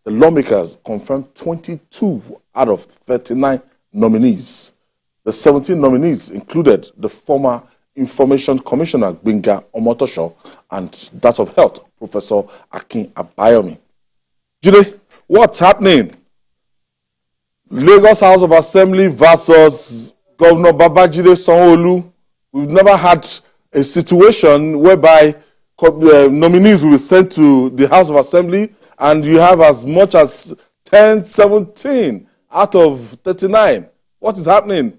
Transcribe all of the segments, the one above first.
the lawmakers confirmed 22 out of 39 nominees. The 17 nominees included the former Information Commissioner Gbenga Omotosho and that of Health, Professor Akin Abayomi. Jide, what's happening? Lagos House of Assembly versus Governor Babajide Sanwo-Olu. We've never had a situation whereby nominees will be sent to the House of Assembly and you have as much as 10, 17 out of 39. What is happening?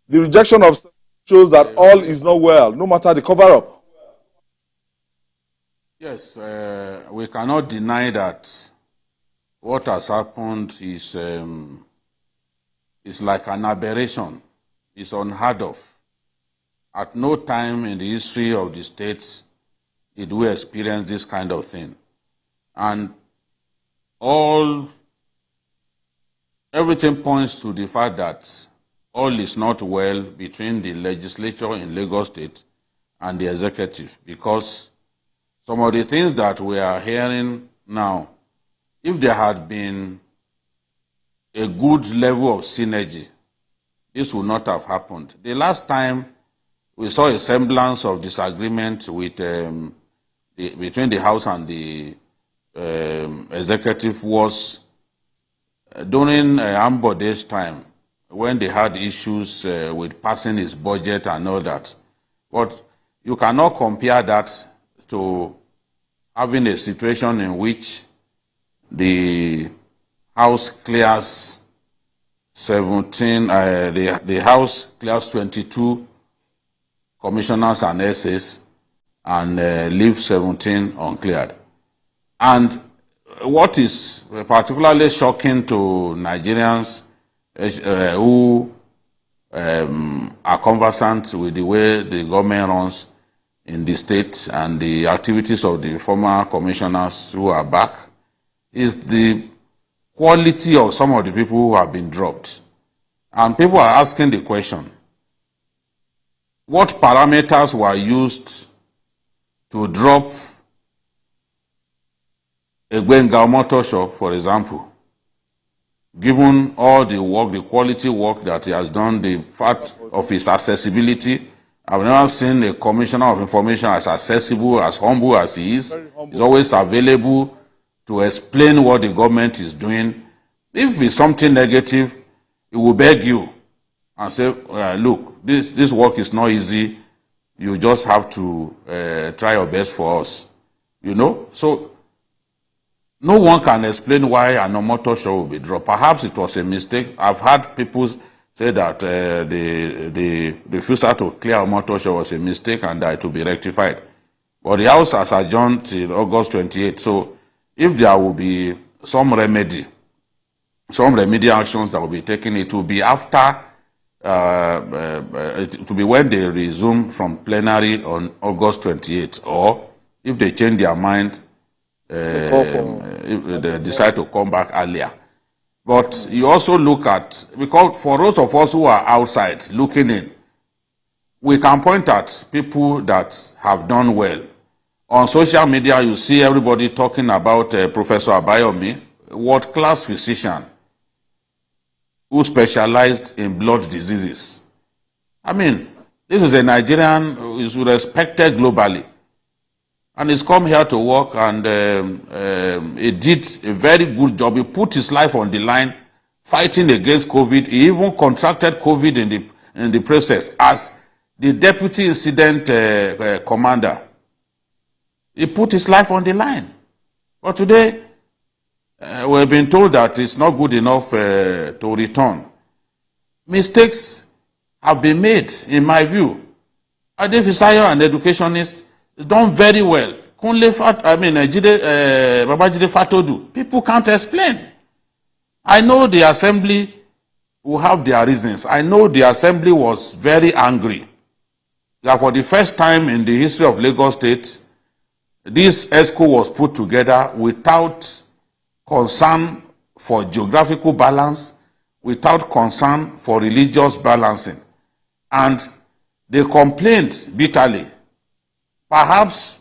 The rejection of shows that all is not well, no matter the cover-up. Yes, we cannot deny that what has happened is like an aberration. It's unheard of. At no time in the history of the states did we experience this kind of thing. And everything points to the fact that all is not well between the legislature in Lagos State and the executive, because some of the things that we are hearing now, if there had been a good level of synergy, this would not have happened. The last time we saw a semblance of disagreement with, between the House and the executive was during Ambode's time, when they had issues with passing his budget and all that. But you cannot compare that to having a situation in which the House clears 17, the House clears 22 commissioners and essays and leaves 17 uncleared. And what is particularly shocking to Nigerians who are conversant with the way the government runs in the state and the activities of the former commissioners who are back is the quality of some of the people who have been dropped. And people are asking the question, what parameters were used to drop Gbenga Omotosho, for example, given all the work, the quality work that he has done, the fact of his accessibility? I've never seen a commissioner of information as accessible, as humble as he is. He's always available to explain what the government is doing. If it's something negative, he will beg you and say, look, this work is not easy. You just have to try your best for us. You know? So no one can explain why an Omotosho will be dropped. Perhaps it was a mistake. I've had people say that the refusal to clear Omotosho was a mistake and that it will be rectified. But the House has adjourned till August 28. So if there will be some remedy, some remedial actions that will be taken, it will be after, it will be when they resume from plenary on August 28. Or if they change their mind, if they decide to come back earlier. But you also look at, because for those of us who are outside looking in, we can point at people that have done well. On social media, you see everybody talking about Professor Abayomi, world-class physician who specialized in blood diseases. I mean, this is a Nigerian who is respected globally. And he's come here to work, and he did a very good job. He put his life on the line fighting against COVID. He even contracted COVID in the process as the deputy incident commander. He put his life on the line. But today, we've been told that it's not good enough to return. Mistakes have been made, in my view. Ade Fisayo, an educationist, done very well. Babajide Fatodu, people can't explain. I know the assembly will have their reasons. I know the assembly was very angry that for the first time in the history of Lagos State, this ESCO was put together without concern for geographical balance, without concern for religious balancing. And they complained bitterly. Perhaps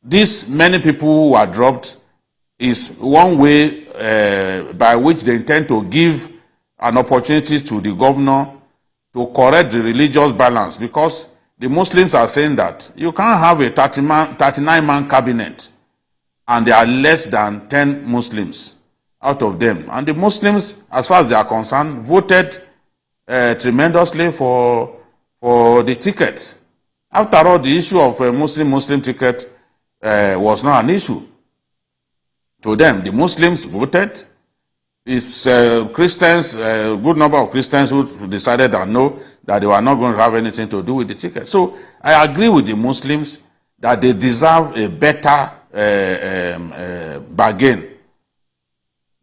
these many people who were dropped, is one way by which they intend to give an opportunity to the governor to correct the religious balance, because the Muslims are saying that you can't have a 39-man cabinet and there are less than 10 Muslims out of them. And the Muslims, as far as they are concerned, voted tremendously for the tickets. After all, the issue of a Muslim ticket was not an issue to them. The Muslims voted. It's Christians, a good number of Christians who decided that no, that they were not going to have anything to do with the ticket. So I agree with the Muslims that they deserve a better bargain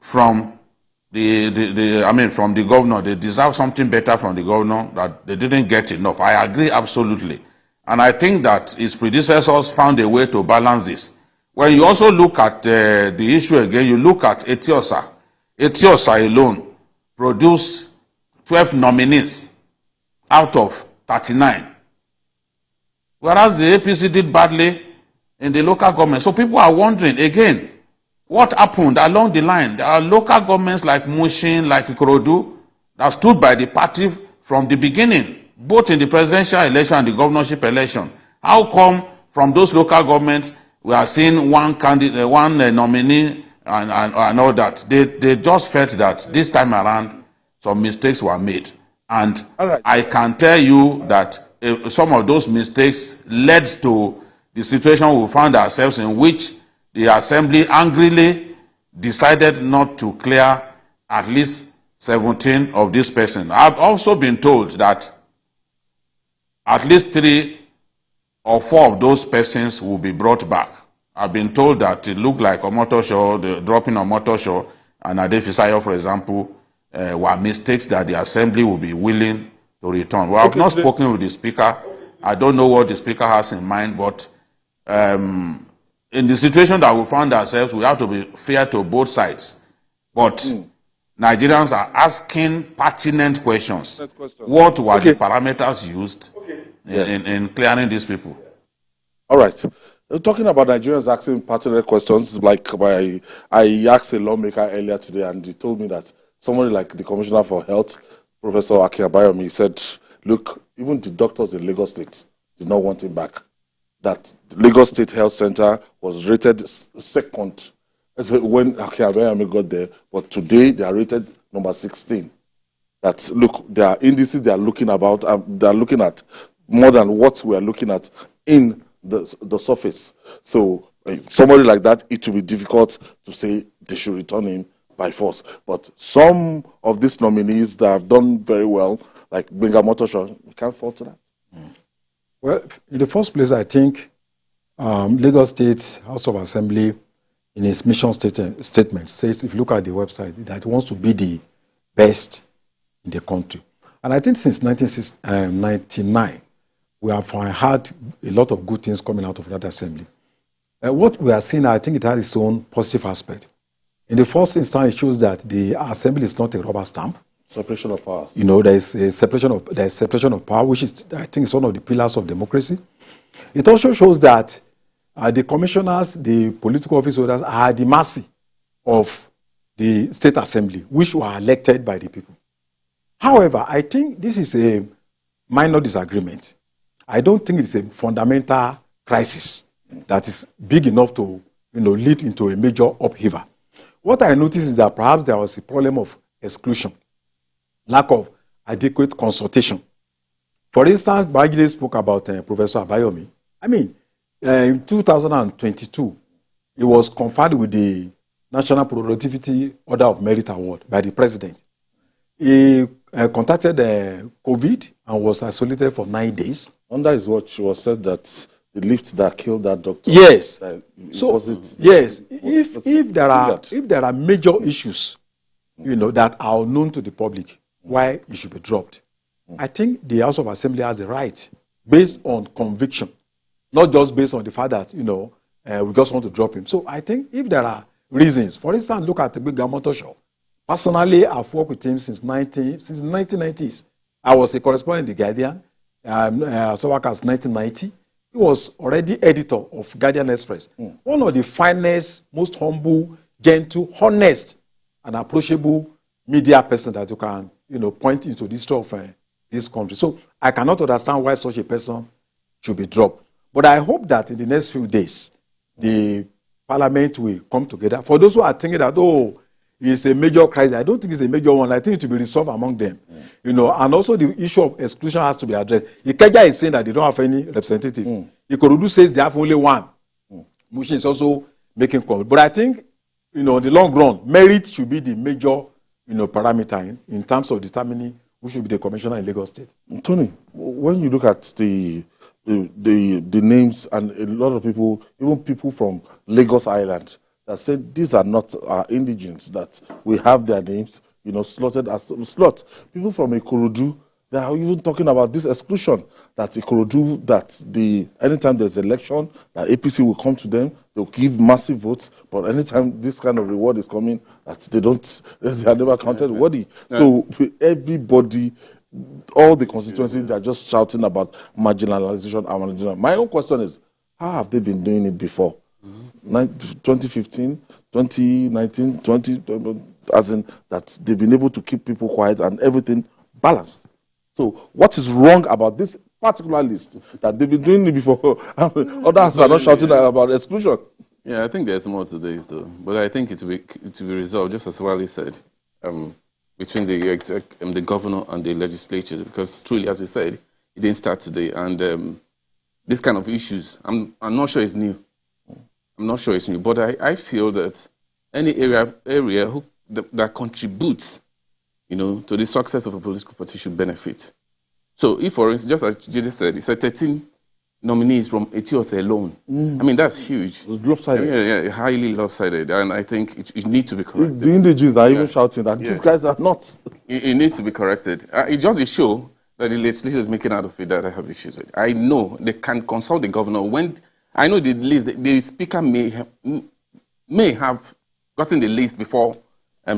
from from the governor. They deserve something better from the governor that they didn't get enough. I agree absolutely. And I think that his predecessors found a way to balance this. When you also look at the issue again, you look at Etiosa. Etiosa alone produced 12 nominees out of 39. Whereas the APC did badly in the local government. So people are wondering, again, what happened along the line? There are local governments like Mushin, like Ikorodu, that stood by the party from the beginning, both in the presidential election and the governorship election. How come from those local governments we are seeing one candidate, one nominee and all that? They just felt that this time around some mistakes were made. And right, I can tell you that some of those mistakes led to the situation we found ourselves in, which the assembly angrily decided not to clear at least 17 of these persons. I've also been told that at least 3 or 4 of those persons will be brought back. I've been told that it looked like Omotosho, the dropping of Omotosho and Adefisayo, for example, were mistakes that the assembly will be willing to return. Well, I've not spoken with the speaker. I don't know what the speaker has in mind, but in the situation that we found ourselves, we have to be fair to both sides. But Nigerians are asking pertinent questions. What were the parameters used in clearing these people? All right. Talking about Nigerians asking pertinent questions, like I asked a lawmaker earlier today, and he told me that somebody like the Commissioner for Health, Professor Abayomi, said, look, even the doctors in Lagos State did not want him back. That the Lagos State Health Center was rated second when Abayomi got there, but today they are rated number 16. That, look, there are indices they are looking about, they are looking at more than what we are looking at in the surface. So somebody like that, it will be difficult to say they should return him by force. But some of these nominees that have done very well, like Benga Motosho, we can't fault that. Well, in the first place, I think Lagos State House of Assembly, in its mission statement, says, if you look at the website, that it wants to be the best in the country. And I think since 1999, we have had a lot of good things coming out of that assembly. What we are seeing, I think it has its own positive aspect. In the first instance, it shows that the assembly is not a rubber stamp. Separation of powers. You know, there is separation of power, which is, I think, is one of the pillars of democracy. It also shows that the commissioners, the political office holders, are at the mercy of the state assembly, which were elected by the people. However, I think this is a minor disagreement. I don't think it's a fundamental crisis that is big enough to, lead into a major upheaval. What I noticed is that perhaps there was a problem of exclusion, lack of adequate consultation. For instance, Bajide spoke about Professor Abayomi. I mean, in 2022, he was conferred with the National Productivity Order of Merit Award by the president. He contacted COVID and was isolated for 9 days. Under his watch, it was said that the lift that killed that doctor. Yes. If there are major issues, that are unknown to the public, why it should be dropped, I think the House of Assembly has the right, based on conviction, not just based on the fact that we just want to drop him. So I think if there are reasons, for instance, look at the Benga Motosho. Personally, I've worked with him since the 1990s. I was a correspondent in The Guardian. So back as 1990. He was already editor of Guardian Express. One of the finest, most humble gentle, honest, and approachable media person that you can, point into the history of this country. So I cannot understand why such a person should be dropped. But I hope that in the next few days, the parliament will come together. For those who are thinking that, it's a major crisis, I don't think it's a major one. I think it will be resolved among them. And also the issue of exclusion has to be addressed. Ikeja is saying that they don't have any representative. Ikorodu says they have only one. Mushin is also making comment. But I think, in the long run, merit should be the major, parameter in terms of determining who should be the commissioner in Lagos State. Tony, when you look at the names, and a lot of people, even people from Lagos Island, that said these are not our indigents, that we have their names, slotted as slot. People from Ikorodu, they are even talking about this exclusion, that Ikorodu, that anytime there's election, that APC will come to them, they'll give massive votes, but anytime this kind of reward is coming, that they are never counted worthy. So everybody, all the constituencies, they're just shouting about marginalization. My own question is, how have they been doing it before? 2015, 2019, 20, as in that they've been able to keep people quiet and everything balanced. So what is wrong about this particular list that they've been doing it before? Others are not shouting about exclusion. Yeah, I think there's more to this, though. But I think it will be resolved, just as Wally said, between the governor and the legislature, because truly, as you said, it didn't start today. And this kind of issues, I'm not sure it's new. I'm not sure it's new. But I feel that any area that contributes, to the success of a political party should benefit. So if, for instance, just as JJ said, it's 13 nominees from Etios alone. I mean, that's huge. It's lopsided. Yeah, highly lopsided. And I think it needs to be corrected. The indigenous are even shouting that these guys are not. It needs to be corrected. It just shows that the legislature is making out of it that I have issues with. I know they can consult the governor. I know the speaker may have gotten the list before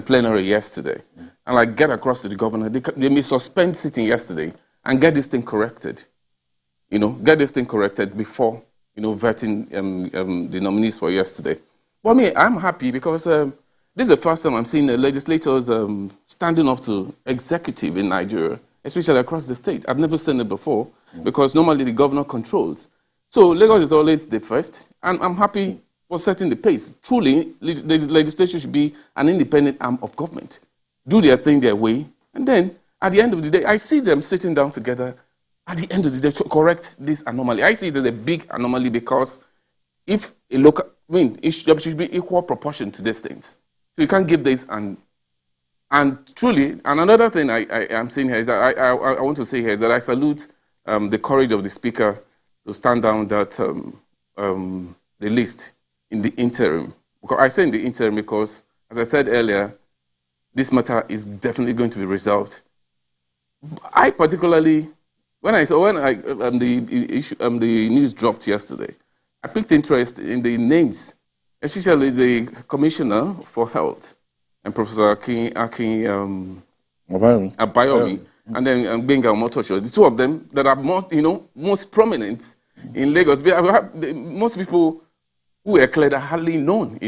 plenary yesterday. And get across to the governor. They may suspend sitting yesterday and get this thing corrected. Get this thing corrected before, vetting the nominees for yesterday. But I'm happy because this is the first time I'm seeing the legislators standing up to executive in Nigeria, especially across the state. I've never seen it before because normally the governor controls. So Lagos is always the first, and I'm happy for setting the pace. Truly, the legislature should be an independent arm of government. Do their thing their way, and then at the end of the day, I see them sitting down together at the end of the day to correct this anomaly. I see it as a big anomaly because if it should be equal proportion to these things. So you can't give this and truly, and another thing I am saying here is that I want to say here is that I salute the courage of the speaker to stand down that the list in the interim. I say in the interim because, as I said earlier, this matter is definitely going to be resolved. I particularly, when the news dropped yesterday, I picked interest in the names, especially the Commissioner for Health and Professor Abayomi, and then Benga Motosho. The two of them that are most prominent in Lagos. Most people who are cleared are hardly known,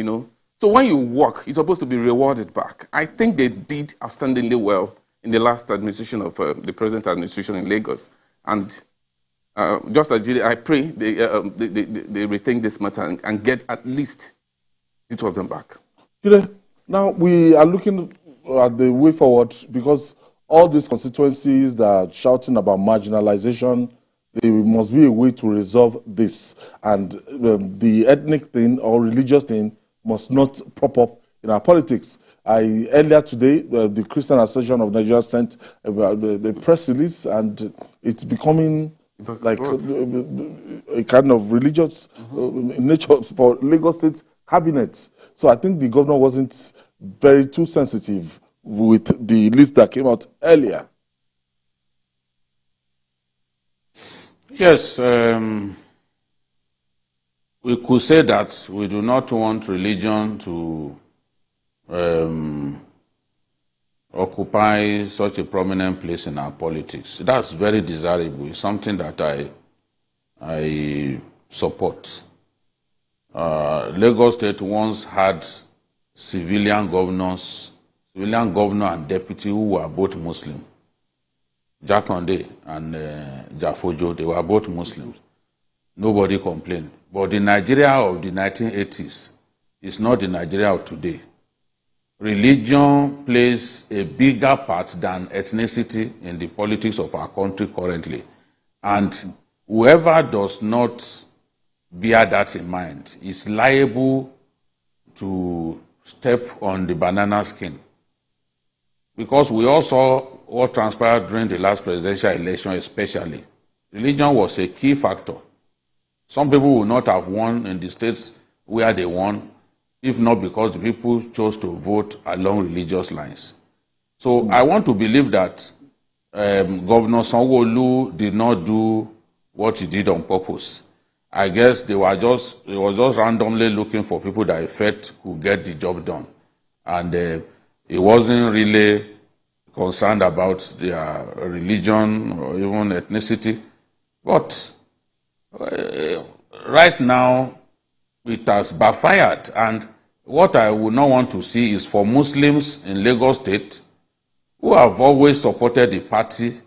So when you work, you're supposed to be rewarded back. I think they did outstandingly well in the last administration of the present administration in Lagos. And just as Julie, I pray they rethink this matter and get at least the two of them back. Now we are looking at the way forward because all these constituencies that are shouting about marginalization, there must be a way to resolve this. And the ethnic thing or religious thing must not prop up in our politics. Earlier today, the Christian Association of Nigeria sent a press release, and it's becoming like a kind of religious nature for Lagos State cabinet. So I think the governor wasn't too sensitive with the list that came out earlier. Yes, we could say that we do not want religion to occupy such a prominent place in our politics. That's very desirable. It's something that I support. Lagos State once had civilian governor and deputy who were both Muslim. Jakonde and Jafojo, they were both Muslims. Nobody complained. But the Nigeria of the 1980s is not the Nigeria of today. Religion plays a bigger part than ethnicity in the politics of our country currently. And whoever does not bear that in mind is liable to step on the banana skin. Because we all saw what transpired during the last presidential election especially. Religion was a key factor. Some people would not have won in the states where they won, if not because the people chose to vote along religious lines. So I want to believe that Governor Sanwo-Olu did not do what he did on purpose. I guess he was just randomly looking for people that he felt could get the job done. And he wasn't really concerned about their religion or even ethnicity. But right now, it has backfired. And what I would not want to see is for Muslims in Lagos State who have always supported the party,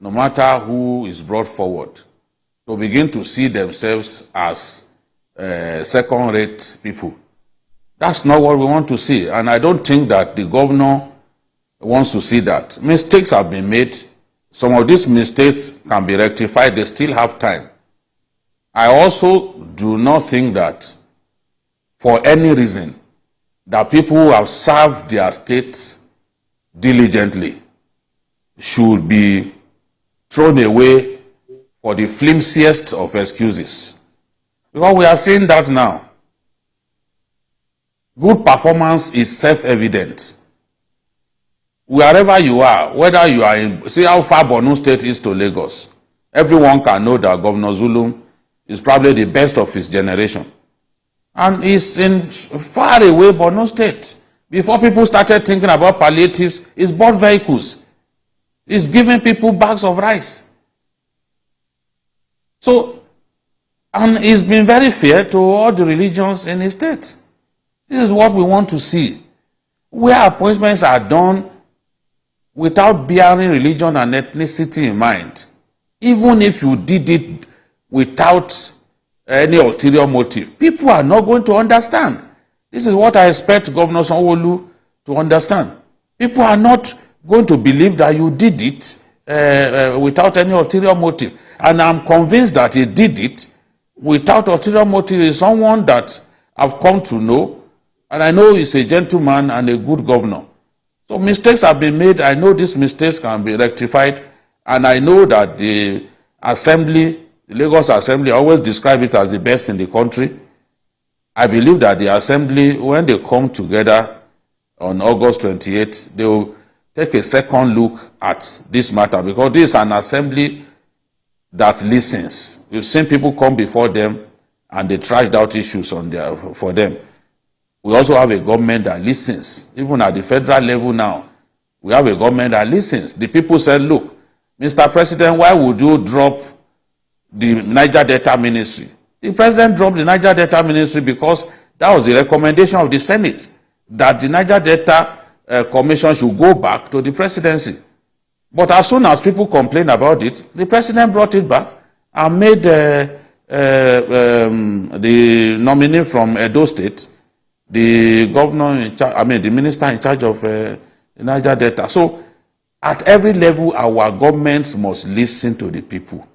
no matter who is brought forward, to begin to see themselves as second-rate people. That's not what we want to see. And I don't think that the governor wants to see that. Mistakes have been made. Some of these mistakes can be rectified. They still have time. I also do not think that for any reason that people who have served their states diligently should be thrown away for the flimsiest of excuses. Because we are seeing that now. Good performance is self-evident. Wherever you are, whether you are in, see how far Borno State is to Lagos. Everyone can know that Governor Zulum is probably the best of his generation. And he's in far away Borno State. Before people started thinking about palliatives, he's bought vehicles. He's giving people bags of rice. So, and he's been very fair to all the religions in his state. This is what we want to see. Where appointments are done without bearing religion and ethnicity in mind, even if you did it without any ulterior motive, people are not going to understand. This is what I expect Governor Sanwo-Olu to understand. People are not going to believe that you did it without any ulterior motive. And I'm convinced that he did it without ulterior motive. Is someone that I've come to know, and I know he's a gentleman and a good governor. So mistakes have been made. I know these mistakes can be rectified, and I know that the Assembly, the Lagos Assembly, always describe it as the best in the country. I believe that the Assembly, when they come together on August 28th, they will take a second look at this matter, because this is an Assembly that listens. We've seen people come before them and they trashed out issues for them. We also have a government that listens. Even at the federal level now, we have a government that listens. The people said, look, Mr. President, why would you drop the Niger Delta Ministry? The President dropped the Niger Delta Ministry because that was the recommendation of the Senate, that the Niger Delta Commission should go back to the presidency. But as soon as people complained about it, the President brought it back and made the nominee from Edo State the governor in charge, the minister in charge of Niger Delta. So at every level, our governments must listen to the people.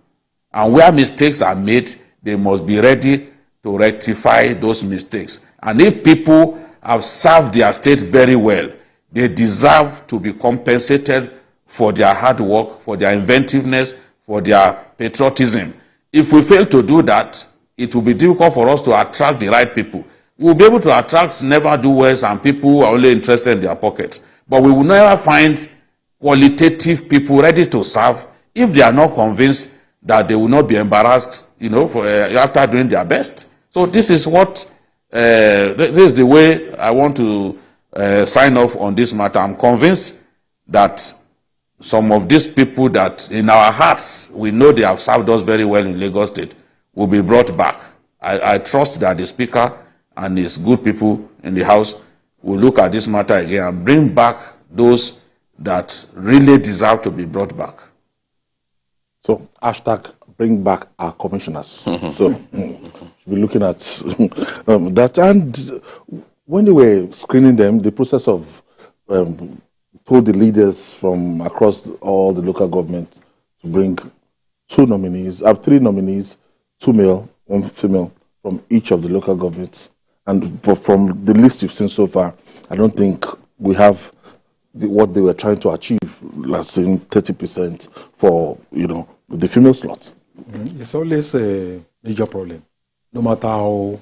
And where mistakes are made, they must be ready to rectify those mistakes. And if people have served their state very well, they deserve to be compensated for their hard work, for their inventiveness, for their patriotism. If we fail to do that, it will be difficult for us to attract the right people. We'll be able to attract never-do-wells and people who are only interested in their pockets. But we will never find qualitative people ready to serve if they are not convinced that they will not be embarrassed, after doing their best. So this is this is the way I want to sign off on this matter. I'm convinced that some of these people that in our hearts, we know they have served us very well in Lagos State, will be brought back. I trust that the Speaker and his good people in the House will look at this matter again and bring back those that really deserve to be brought back. So, hashtag bring back our commissioners. So, should be looking at that. And when they were screening them, the process of pull the leaders from across all the local governments to bring three nominees, 2 male, 1 female from each of the local governments. And from the list you've seen so far, I don't think we have what they were trying to achieve, let's say 30% for, the female slots. It's always a major problem, no matter how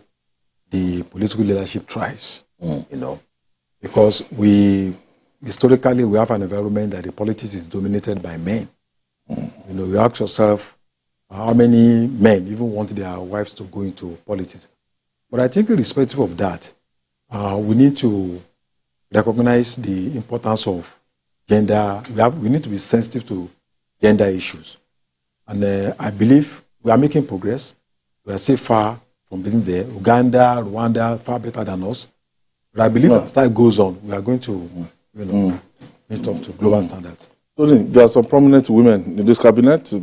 the political leadership tries, because historically we have an environment that the politics is dominated by men. You ask yourself, how many men even want their wives to go into politics? But I think irrespective of that, we need to recognize the importance of gender. We need to be sensitive to gender issues. And I believe we are making progress. We are still far from being there. Uganda, Rwanda, far better than us. But I believe as time goes on, we are going to, meet up to global standards. There are some prominent women in this cabinet: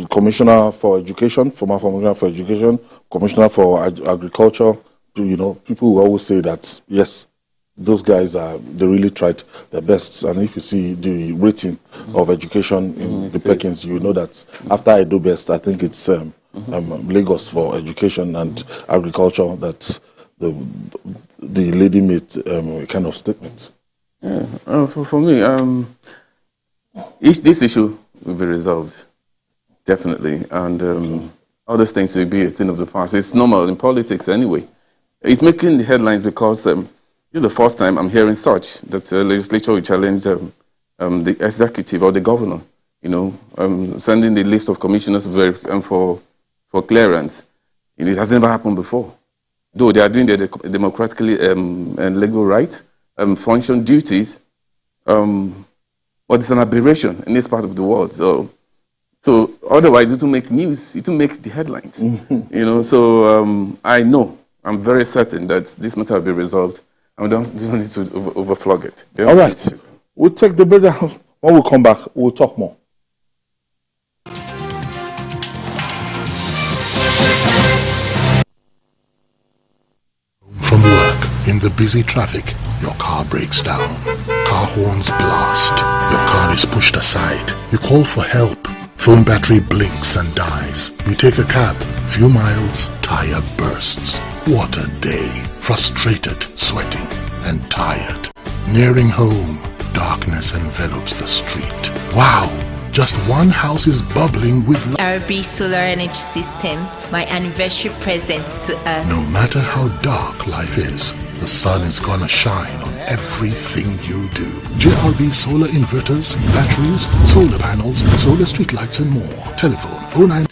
Commissioner for Education, former Commissioner for Education, Commissioner for Agriculture. People who always say that yes, those guys they really tried their best. And if you see the rating of education in the Perkins, you know that after I do best, I think it's Lagos for education and agriculture that the lady made a kind of statement. Yeah, for me, this issue will be resolved, definitely. And all these things will be a thing of the past. It's normal in politics anyway. It's making the headlines because this is the first time I'm hearing such, that the legislature will challenge the executive or the governor, sending the list of commissioners for clearance. It has never happened before. Though they are doing their democratically and legal right, function duties, but it's an aberration in this part of the world. So otherwise it will make news, it will make the headlines. I'm very certain that this matter will be resolved, and we don't need to overflog it. All right. We'll take the break. When we come back, we'll talk more. From work, in the busy traffic, your car breaks down. Car horns blast. Your car is pushed aside. You call for help. Phone battery blinks and dies. You take a cab. Few miles, tire bursts. What a day. Frustrated, sweating, and tired. Nearing home, darkness envelops the street. Wow! Just one house is bubbling with light. RB Solar Energy Systems, my anniversary present to us. No matter how dark life is, the sun is gonna shine on everything you do. JRB solar inverters, batteries, solar panels, solar street lights, and more. Telephone 09.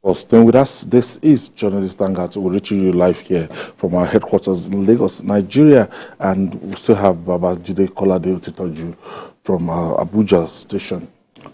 For staying with us, this is Journalist Hangout. We're reaching you live here from our headquarters in Lagos, Nigeria, and we still have Babajide Kolade Otitoju from Abuja station.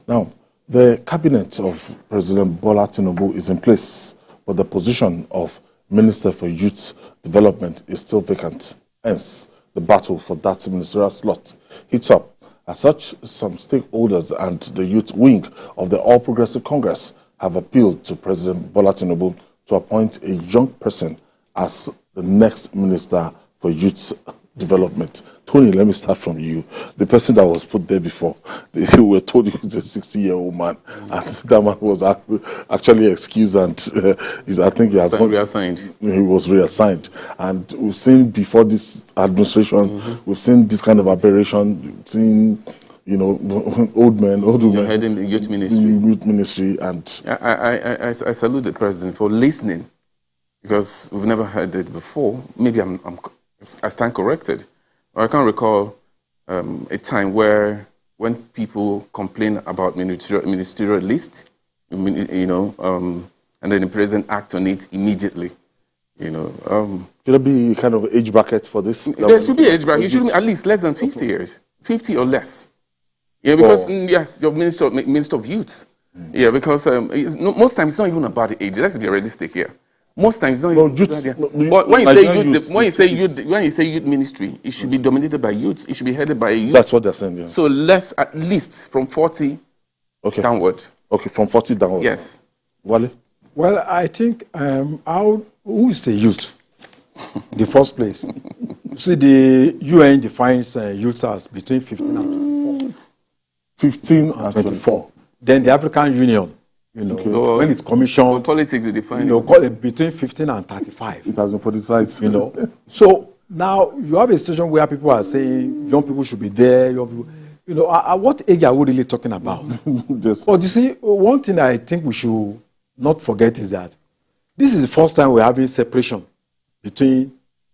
Now, the cabinet of President Bola Tinubu is in place, but the position of Minister for Youth Development is still vacant. Hence, the battle for that ministerial slot heats up. As such, some stakeholders and the youth wing of the All Progressive Congress have appealed to President Bola Tinubu to appoint a young person as the next Minister for Youth Development. Tony, let me start from you. The person that was put there before, you were told he was a 60-year-old man, and that man was actually excused, and I think he has reassigned. He was reassigned. And we've seen before this administration, we've seen this kind of aberration. We've seen old women heading the youth ministry. And I salute the president for listening, because we've never heard it before. Maybe I stand corrected. I can't recall a time when people complain about ministerial list, and then the president act on it immediately. Should there be kind of age bracket for this? There should be age bracket. It should be at least less than 50 years, 50 or less. Yeah, because yes, your minister of youth. Yeah, because most times it's not even about the age. Let's be realistic here. Most times, it's not No, even youth- there. no, But when you say Nigerian youth, youth, when you say youth. youth, when you say youth ministry, it should be dominated by youth. It should be headed by youth. That's what they're saying. Yeah. So less, at least from 40 Okay. downward. Okay, from 40 downwards. Yes. Wale? Well, I think who is a youth? In the first place. You see, the UN defines youth as between 15 and 24. 15 and 24. Then the African Union, when it's commissioned, Politics, they define call it between 15 and 35. It has been politicized. So now you have a situation where people are saying young people should be there, young people. At what age are we really talking about? Yes. But you see, one thing I think we should not forget is that this is the first time we're having separation between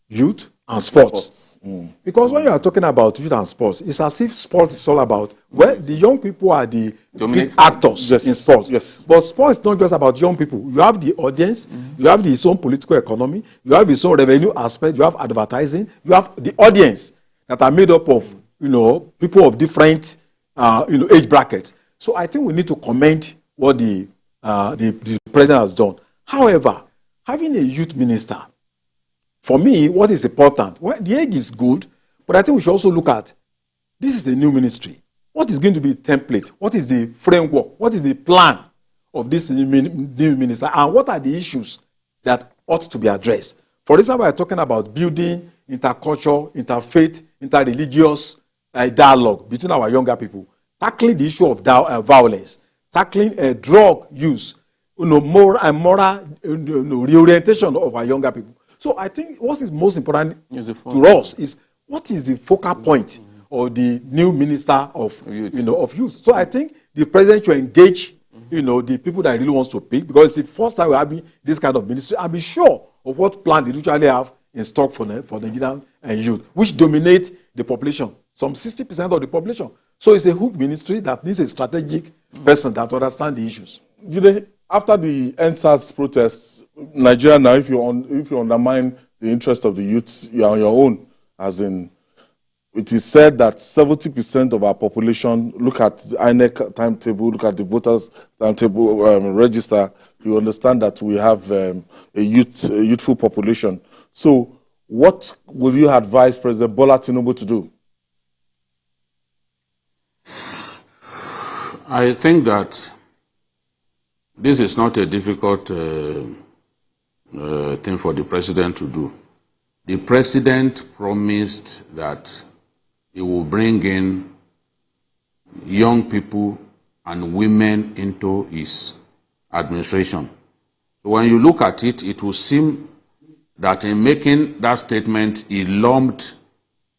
youth and sports. Because when you are talking about youth and sports, it's as if sports is all about, well, the young people are the Dominate actors Yes. in sports. Yes. But sports is not just about young people. You have the audience, you have its own political economy, you have its own revenue aspect, you have advertising, you have the audience that are made up of, people of different, age brackets. So I think we need to commend what the president has done. However, having a youth minister, for me, what is important? Well, the age is good, but I think we should also look at, this is a new ministry. What is going to be the template? What is the framework? What is the plan of this new minister? And what are the issues that ought to be addressed? For example, we're talking about building intercultural, interfaith, interreligious dialogue between our younger people, tackling the issue of violence, tackling drug use, moral reorientation of our younger people. So I think what is most important to us is what is the focal point of the new minister of youth. So I think the president should engage the people that he really wants to pick, because it's the first time we're having this kind of ministry, and be sure of what plan they usually have in stock for Nigerian youth, which dominate the population, some 60% of the population. So it's a hook ministry that needs a strategic person that understands the issues. After the NSAS protests, Nigeria now, if you undermine the interest of the youths, you are on your own. As in, it is said that 70% of our population, look at the INEC timetable, look at the voters timetable register, you understand that we have a youthful population. So what will you advise President Bola Tinubu to do? I think that this is not a difficult thing for the president to do. The president promised that he will bring in young people and women into his administration. When you look at it, it will seem that in making that statement, he lumped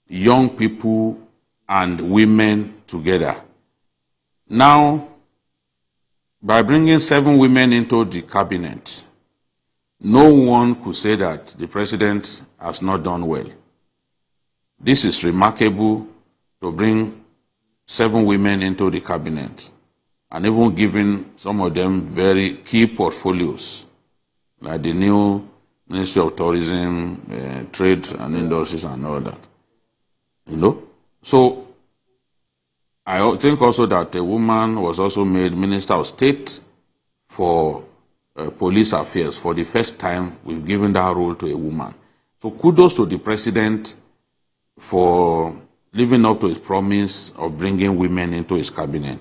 young people and women together. Now, by bringing 7 women into the cabinet, no one could say that the president has not done well. This is remarkable, to bring 7 women into the cabinet, and even giving some of them very key portfolios, like the new Ministry of Tourism, Trade and Industries and all that. So I think also that a woman was also made Minister of State for Police Affairs. For the first time, we've given that role to a woman. So kudos to the president for living up to his promise of bringing women into his cabinet.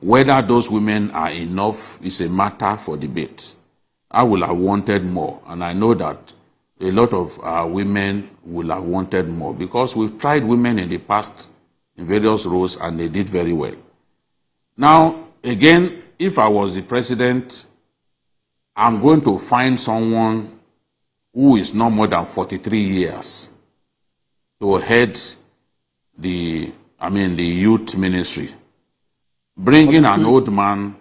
Whether those women are enough is a matter for debate. I would have wanted more, and I know that a lot of women will have wanted more, because we've tried women in the past in various roles and they did very well. Now, again, if I was the president, I'm going to find someone who is not more than 43 years to head the youth ministry. Bringing an old man,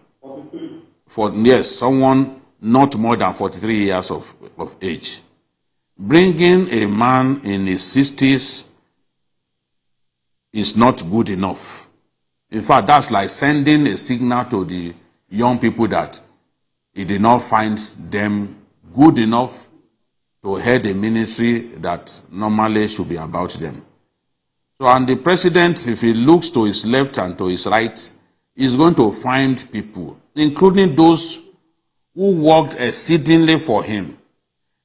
someone not more than 43 years of age. Bringing a man in his 60s is not good enough. In fact, that's like sending a signal to the young people that he did not find them good enough to head a ministry that normally should be about them. So, and the president, if he looks to his left and to his right, is going to find people, including those who worked exceedingly for him,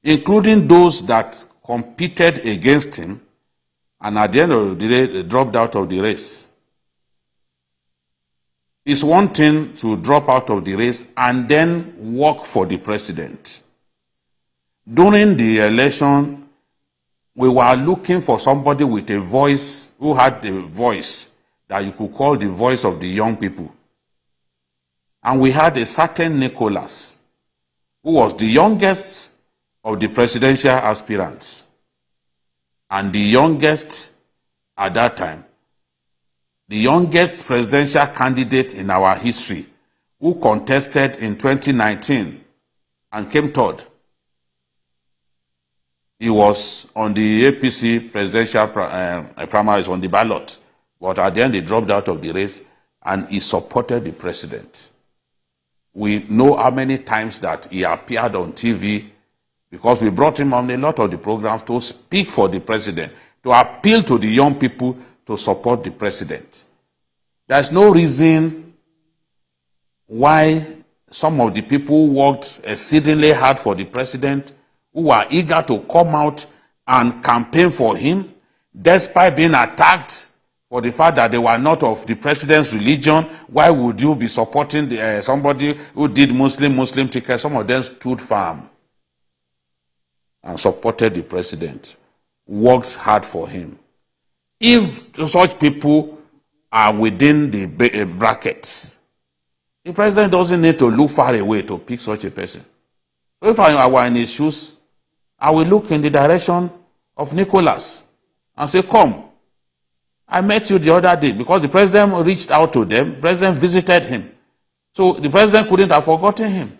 including those that competed against him, and at the end of the day, they dropped out of the race. It's one thing to drop out of the race and then work for the president. During the election, we were looking for somebody with a voice, who had a voice that you could call the voice of the young people. And we had a certain Nicholas, who was the youngest of the presidential aspirants, and the youngest at that time, the youngest presidential candidate in our history, who contested in 2019 and came third. He was on the APC presidential primaries on the ballot, but at the end he dropped out of the race and he supported the president. We know how many times that he appeared on TV, because we brought him on a lot of the programs to speak for the president, to appeal to the young people to support the president. There's no reason why some of the people who worked exceedingly hard for the president, who were eager to come out and campaign for him, despite being attacked for the fact that they were not of the president's religion. Why would you be supporting somebody who did Muslim ticket? Some of them stood firm and supported the president, worked hard for him. If such people are within the brackets, the president doesn't need to look far away to pick such a person. So if I were in his shoes, I will look in the direction of Nicholas and say, come, I met you the other day, because the president reached out to them, the president visited him. So the president couldn't have forgotten him.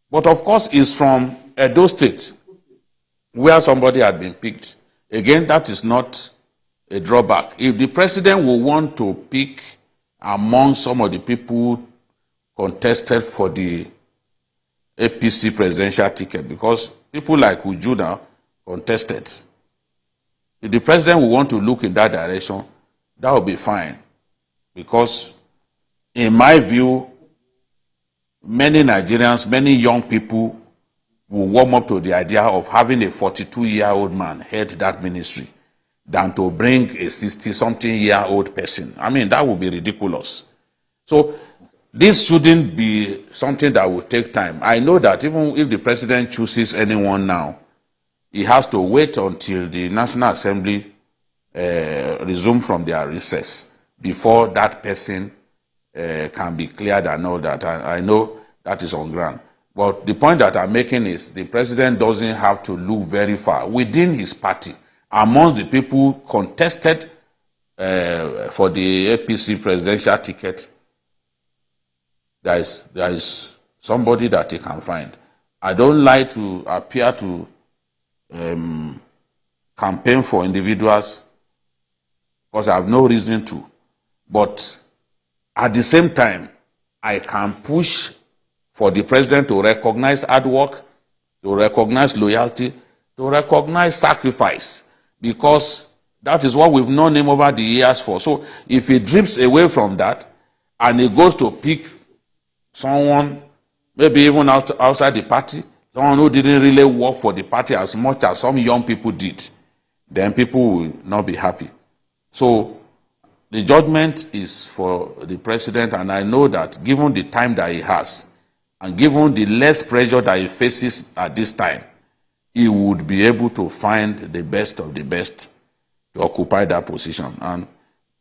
But of course, he's from Edo State, where somebody had been picked. Again, that is not a drawback. If the president will want to pick among some of the people contested for the APC presidential ticket, because people like Ujuda contested, if the president will want to look in that direction, that will be fine. Because in my view, many Nigerians, many young people will warm up to the idea of having a 42-year-old man head that ministry than to bring a 60-something-year-old person. I mean, that would be ridiculous. So this shouldn't be something that will take time. I know that even if the president chooses anyone now, he has to wait until the National Assembly resume from their recess before that person can be cleared and all that. I know that is on ground. But the point that I'm making is the president doesn't have to look very far. Within his party, amongst the people contested for the APC presidential ticket, there is somebody that he can find. I don't like to appear to campaign for individuals, because I have no reason to. But at the same time, I can push for the president to recognize hard work, to recognize loyalty, to recognize sacrifice, because that is what we've known him over the years for. So if he drifts away from that and he goes to pick someone, maybe even outside the party, someone who didn't really work for the party as much as some young people did, then people will not be happy. So the judgment is for the president, and I know that given the time that he has, and given the less pressure that he faces at this time, he would be able to find the best of the best to occupy that position. And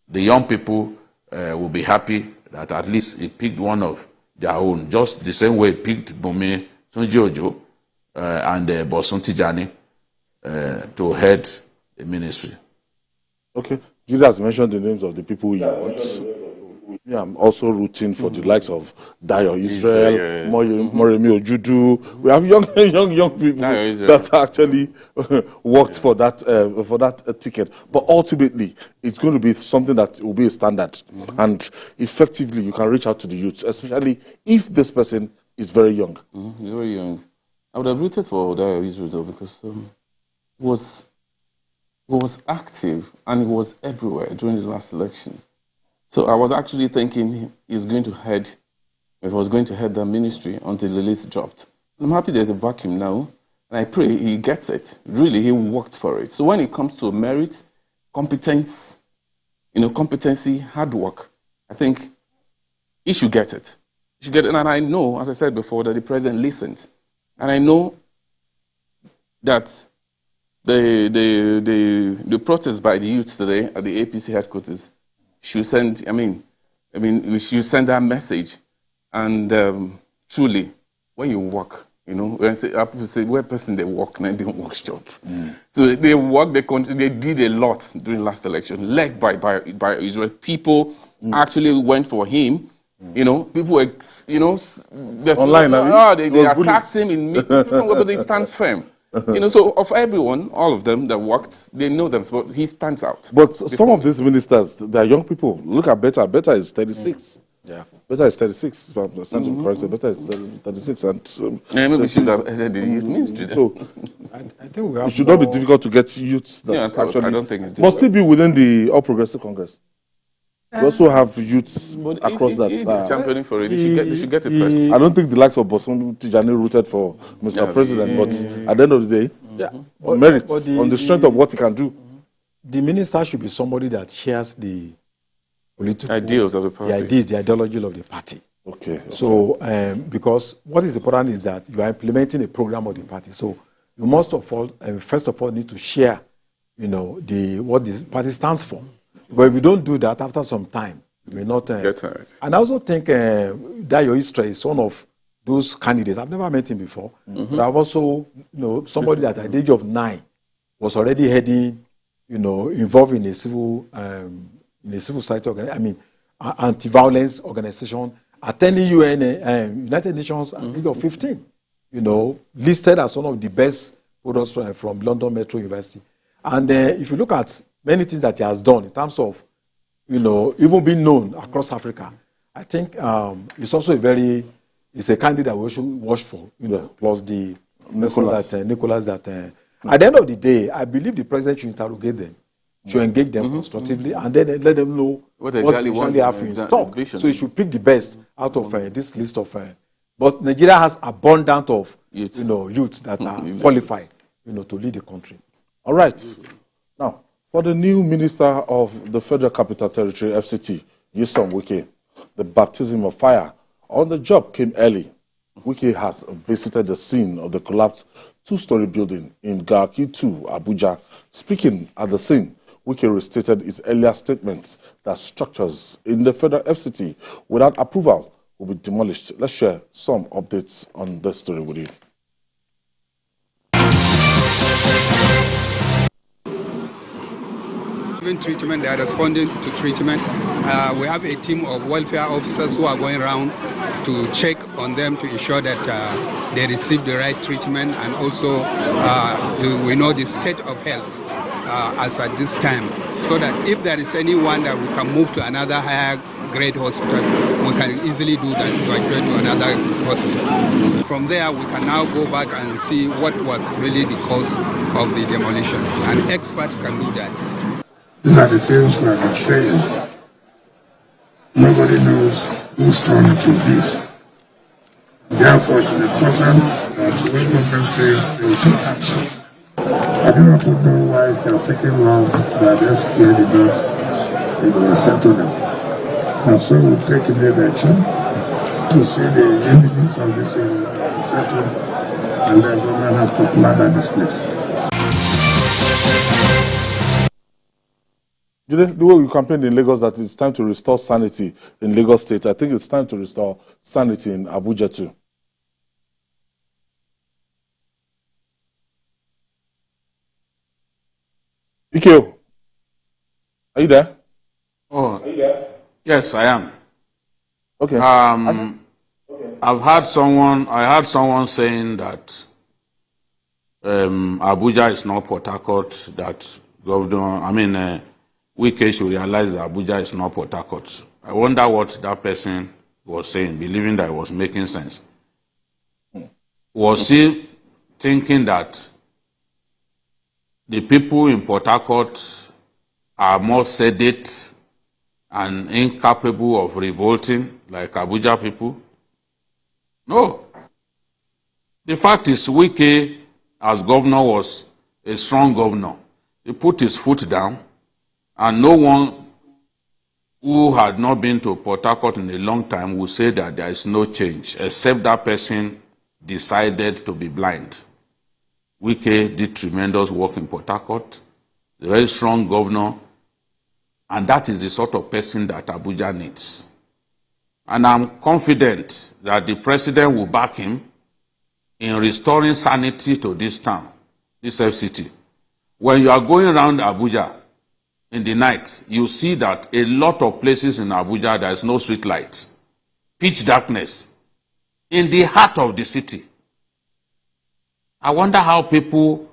the young people will be happy that at least he picked one of their own, just the same way he picked Bumi Tunji and Bosun Tijani to head the ministry. Okay. Judah has mentioned the names of the people he wants. Yeah, I'm also rooting for the likes of Dayo Israel, Moremi Ojudu. We have young people that actually worked for that ticket. But ultimately, it's going to be something that will be a standard. And effectively, you can reach out to the youths, especially if this person is very young. Very young. I would have rooted for Dayo Israel, though, because he was active and he was everywhere during the last election. So I was actually thinking he was going to head the ministry until the list dropped. I'm happy there's a vacuum now, And I pray he gets it. Really, he worked for it. So when it comes to merit, competence, competency, hard work, I think he should get it. He should get it. And I know, as I said before, that the president listens. And I know that the protest by the youth today at the APC headquarters should send, we should send that message. And truly, when you work, when people say, where person they work, now they don't work job. So they work, they did a lot during last election, led by Israel. People actually went for him. People were, online. They attacked him in different ways, but they stand firm. So of everyone, all of them that worked, they know them, but he stands out. But some of these ministers, they are young people. Look at Betta. Betta is 36. Yeah. Betta is 36. If I'm correct, Betta is 36. And maybe we should have headed the youth ministry. So I think we have it should not be difficult to get youths that actually I don't think it's difficult. must still be within the All Progressive Congress. We also have youths across that. If championing for it, they should get it first. I don't think the likes of Bosun Tijani rooted for Mr. President, but at the end of the day, merits on the strength of what he can do. The minister should be somebody that shares the political ideals of the party. The ideas, the ideology of the party. Okay. So, because what is important is that you are implementing a program of the party. So, you must first of all, need to share, what the party stands for. But if you don't do that, after some time, you may not get tired. And I also think that your history is one of those candidates. I've never met him before, but I've also, somebody that at the age of 9 was already heading, involved in a civil society anti-violence organization, attending United Nations at the age of 15. Listed as one of the best products from London Metro University. And if you look at many things that he has done in terms of, even being known across Africa, I think it's also it's a candidate we should watch for, plus the Nicholas at the end of the day, I believe the president should interrogate them, should engage them constructively, and then let them know what they really have in stock. So he should pick the best out of this list of. But Nigeria has abundant of youth that are qualified, to lead the country. All right. Now, for the new Minister of the Federal Capital Territory, FCT, Nyesom Wike, the baptism of fire on the job came early. Wike has visited the scene of the collapsed two-story building in Garki 2, Abuja. Speaking at the scene, Wike restated his earlier statements that structures in the federal FCT without approval will be demolished. Let's share some updates on this story with you. Treatment, they are responding to treatment. We have a team of welfare officers who are going around to check on them to ensure that they receive the right treatment, and also we know the state of health as at this time, so that if there is anyone that we can move to another higher grade hospital, we can easily do that, to another hospital. From there, we can now go back and see what was really the cause of the demolition. An expert can do that. These are the things we have been saying. Nobody knows whose turn it will be. Therefore, it is important that when government says they will take action, I do not know why it has taken long that STA did not settle them. And so we'll take immediate action to see the enemies of this settled, and then government has to plan and displace. The way we campaigned in Lagos that it's time to restore sanity in Lagos State, I think it's time to restore sanity in Abuja too. Ikeo, are you there? Oh, yes, I am. Okay. I heard someone saying that Abuja is not Port Harcourt, that Governor, Wike should realize that Abuja is not Port Harcourt. I wonder what that person was saying, believing that it was making sense. Was he thinking that the people in Port Harcourt are more sedate and incapable of revolting like Abuja people? No. The fact is, Wike as governor was a strong governor. He put his foot down, and no one who had not been to Port Harcourt in a long time would say that there is no change, except that person decided to be blind. Wike did tremendous work in Port Harcourt, a very strong governor, and that is the sort of person that Abuja needs. And I'm confident that the president will back him in restoring sanity to this town, this FCT. When you are going around Abuja in the night, you see that a lot of places in Abuja there is no street lights, pitch darkness, in the heart of the city. I wonder how people,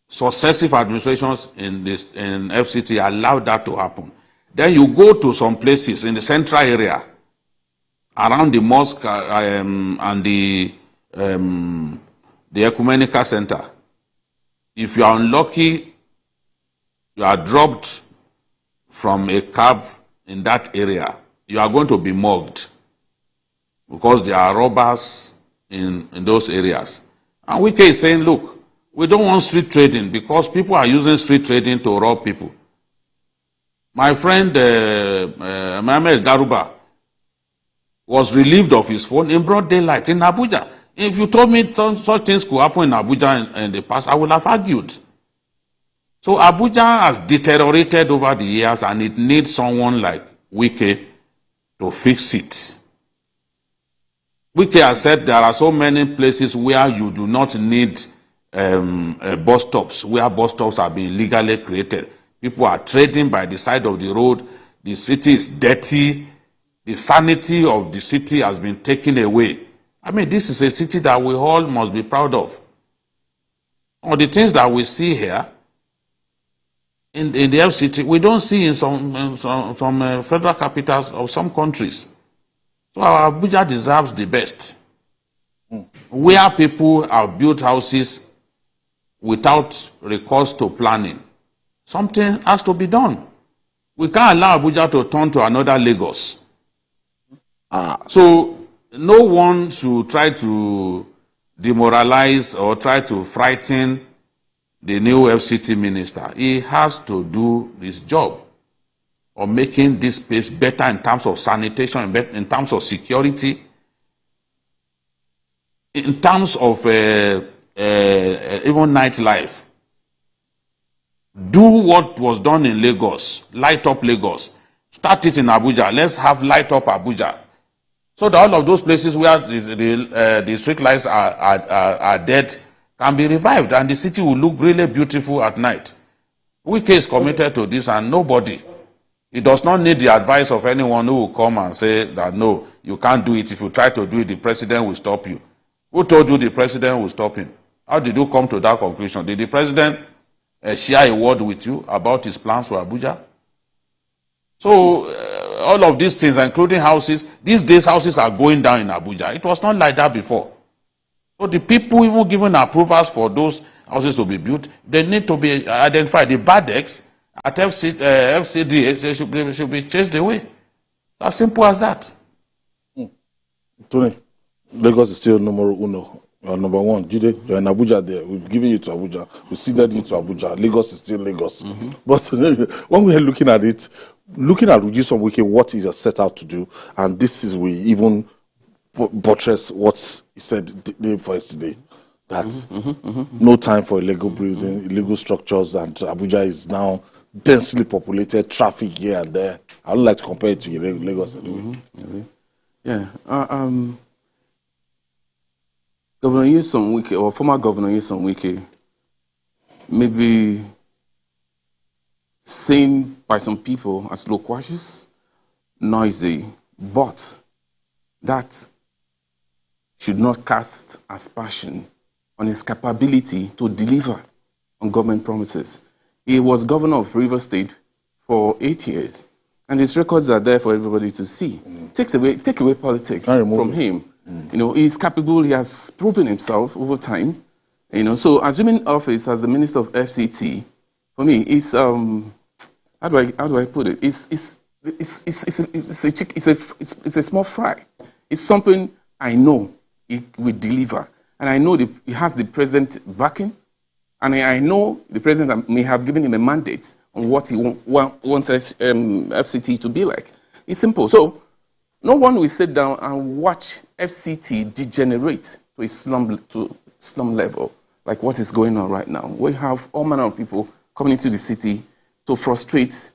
successive administrations in FCT allowed that to happen. Then you go to some places in the central area, around the mosque and the ecumenical center. If you are unlucky, you are dropped from a cab in that area, you are going to be mugged because there are robbers in those areas. And Wike is saying, look, we don't want street trading because people are using street trading to rob people. My friend Mohamed Garuba was relieved of his phone in broad daylight in Abuja. If you told me such things could happen in Abuja in the past, I would have argued. So Abuja has deteriorated over the years, and it needs someone like Wike to fix it. Wike has said there are so many places where you do not need bus stops, where bus stops are being legally created. People are trading by the side of the road. The city is dirty. The sanity of the city has been taken away. I mean, this is a city that we all must be proud of. All the things that we see here in the FCT, we don't see in some federal capitals of some countries. So our Abuja deserves the best. Where people have built houses without recourse to planning, something has to be done. We can't allow Abuja to turn to another Lagos. So no one should try to demoralize or try to frighten the new FCT minister. He has to do his job of making this place better in terms of sanitation, in terms of security, in terms of even nightlife. Do what was done in Lagos, light up Lagos. Start it in Abuja. Let's have light up Abuja. So that all of those places where the street lights are dead can be revived, and the city will look really beautiful at night. Wike is committed to this, and nobody. He does not need the advice of anyone who will come and say that, no, you can't do it. If you try to do it, the president will stop you. Who told you the president will stop him? How did you come to that conclusion? Did the president share a word with you about his plans for Abuja? So all of these things, including houses, these days houses are going down in Abuja. It was not like that before. So the people even given approvals for those houses to be built, they need to be identified. The bad eggs at FCD should be chased away. As simple as that. Tony, Lagos is still number uno. You're number one. Jide, you're in Abuja there. We've given you to Abuja. We've seeded you to Abuja. Lagos is still Lagos. But when we're looking at it, looking at Ujisom Wike, what he has set out to do, and this is we even buttress what he said day for yesterday, that no time for illegal building, illegal structures, and Abuja is now densely populated, traffic here and there. I would like to compare it to Lagos anyway. Yeah. Governor Nyesom Wike, or former Governor Nyesom Wike, maybe seen by some people as loquacious, noisy, but that should not cast aspersion on his capability to deliver on government promises. He was governor of Rivers State for 8 years, and his records are there for everybody to see. Take away politics from him. You know, he's capable. He has proven himself over time. You know, so assuming office as the minister of FCT, for me, is how do I put it? It's a small fry. It's something I know it will deliver. and I know he has the president backing, and I know the president may have given him a mandate on what he wanted FCT to be like. It's simple. So no one will sit down and watch FCT degenerate to a slum level, like what is going on right now. We have all manner of people coming into the city to frustrate,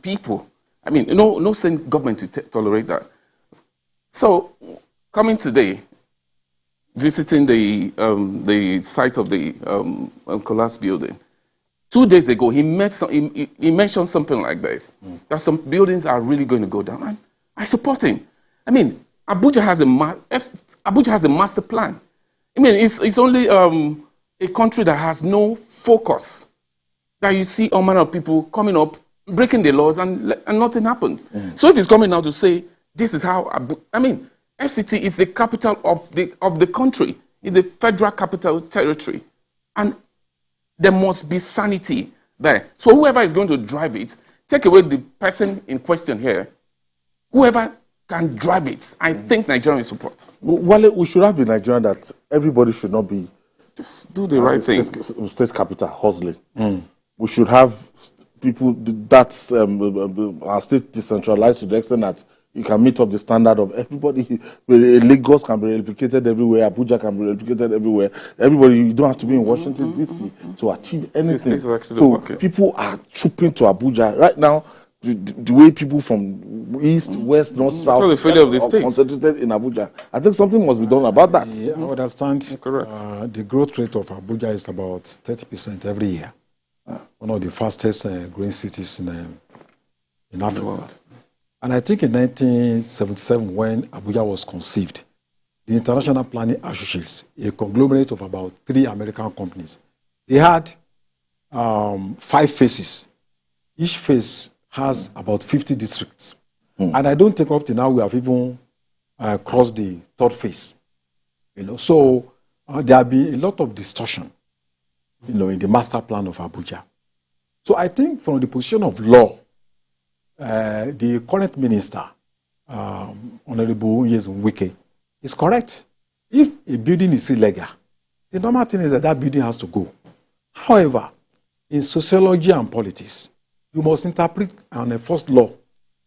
people. No sane government to tolerate that. So, coming today, visiting the site of the collapsed building, 2 days ago, he mentioned something like this, that some buildings are really going to go down. And I support him. Abuja has a master plan. It's only a country that has no focus, that you see all manner of people coming up, breaking the laws, and nothing happens. So if he's coming now to say, this is how, FCT is the capital of the country. It's a federal capital territory. And there must be sanity there. So whoever is going to drive it, take away the person in question here, whoever can drive it, I think Nigeria will support. Well, we should have in Nigeria that everybody should not be just do the right thing. State capital hustling. We should have people that's our state decentralized to the extent that you can meet up the standard of everybody. Lagos can be replicated everywhere. Abuja can be replicated everywhere. Everybody, you don't have to be in Washington, D.C. to achieve anything. So people are trooping to Abuja. Right now, the way people from east, west, north, south the failure of the are states concentrated in Abuja. I think something must be done about that. Yeah, I understand. Correct. The growth rate of Abuja is about 30% every year. One of the fastest growing cities in Africa. And I think in 1977, when Abuja was conceived, the International Planning Associates, a conglomerate of about 3 American companies, they had 5 phases. Each phase has about 50 districts. And I don't think up to now we have even crossed the 3rd phase. So there will be a lot of distortion, in the master plan of Abuja. So I think from the position of law, the current minister, Honorable Wike, is correct. If a building is illegal, the normal thing is that building has to go. However, in sociology and politics, you must interpret and enforce law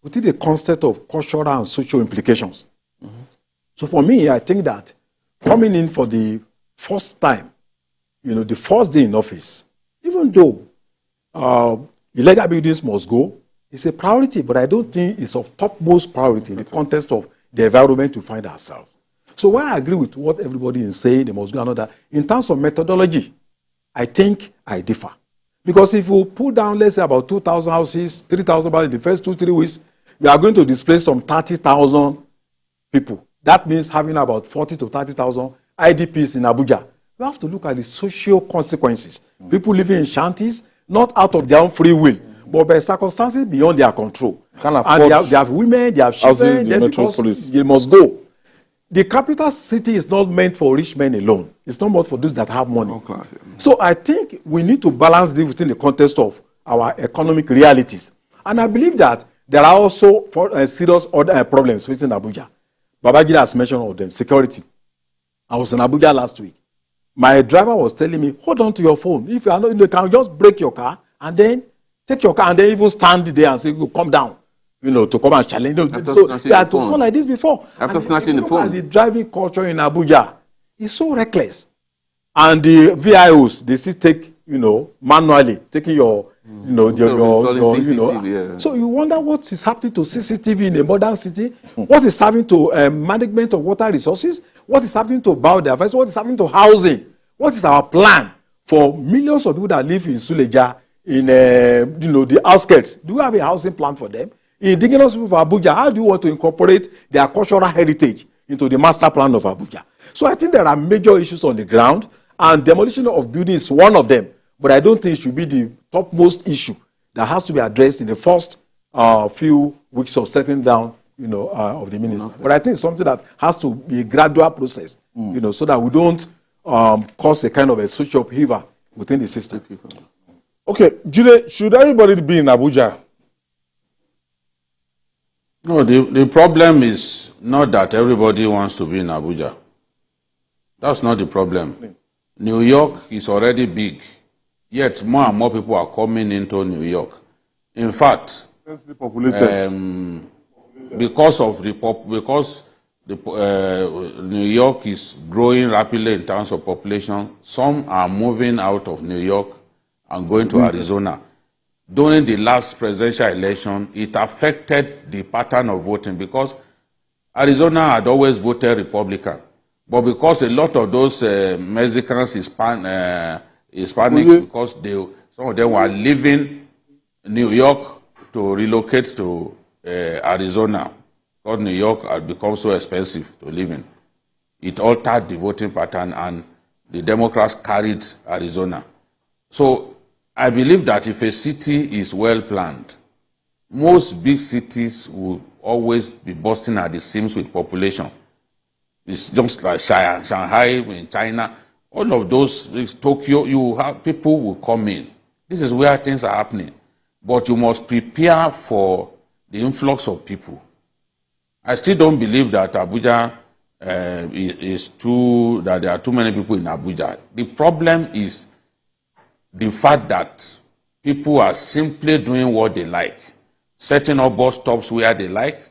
within the concept of cultural and social implications. So for me, I think that coming in for the first time, the first day in office, even though illegal buildings must go, it's a priority, but I don't think it's of topmost priority in the context of the environment to find ourselves. So while I agree with what everybody is saying, they must do another, in terms of methodology, I think I differ. Because if you pull down, let's say, about 2,000 houses, 3,000 in the first 2-3 weeks, we are going to displace some 30,000 people. That means having about 40 to 30,000 IDPs in Abuja. We have to look at the social consequences. People living in shanties, not out of their own free will, but by circumstances beyond their control. And they have women, they have children, they must go. The capital city is not meant for rich men alone. It's not meant for those that have money. So I think we need to balance this within the context of our economic realities. And I believe that there are also serious other problems within Abuja. Babangida has mentioned all of them. Security. I was in Abuja last week. My driver was telling me, hold on to your phone. If you are not, you can just break your car and then take your car and then even stand there and say, come down, to come and challenge. So that was not like this before. After snatching the phone. The driving culture in Abuja is so reckless. And the VIOs, they still take, manually, taking your, So you wonder what is happening to CCTV in a modern city, what is happening to management of water resources, what is happening to biodiversity, what is happening to housing, what is our plan for millions of people that live in Suleja, in the outskirts. Do we have a housing plan for them? Indigenous people of Abuja, how do you want to incorporate their cultural heritage into the master plan of Abuja? So I think there are major issues on the ground, and demolition of buildings is one of them. But I don't think it should be the topmost issue that has to be addressed in the first few weeks of settling down, of the minister. But I think it's something that has to be a gradual process, so that we don't cause a kind of a social upheaval within the system. Okay, Jide, should everybody be in Abuja? No, the problem is not that everybody wants to be in Abuja. That's not the problem. New York is already big, yet more and more people are coming into New York. In fact, Densely populated. because New York is growing rapidly in terms of population, some are moving out of New York and going to Arizona. During the last presidential election, it affected the pattern of voting because Arizona had always voted Republican. But because a lot of those Mexicans, Hispanics, because some of them were leaving New York to relocate to Arizona, because New York had become so expensive to live in. It altered the voting pattern, and the Democrats carried Arizona. So I believe that if a city is well planned, most big cities will always be bursting at the seams with population. It's just like Shanghai in China, all of those, Tokyo, you have people will come in. This is where things are happening. But you must prepare for the influx of people. I still don't believe that Abuja that there are too many people in Abuja. The problem is the fact that people are simply doing what they like, setting up bus stops where they like,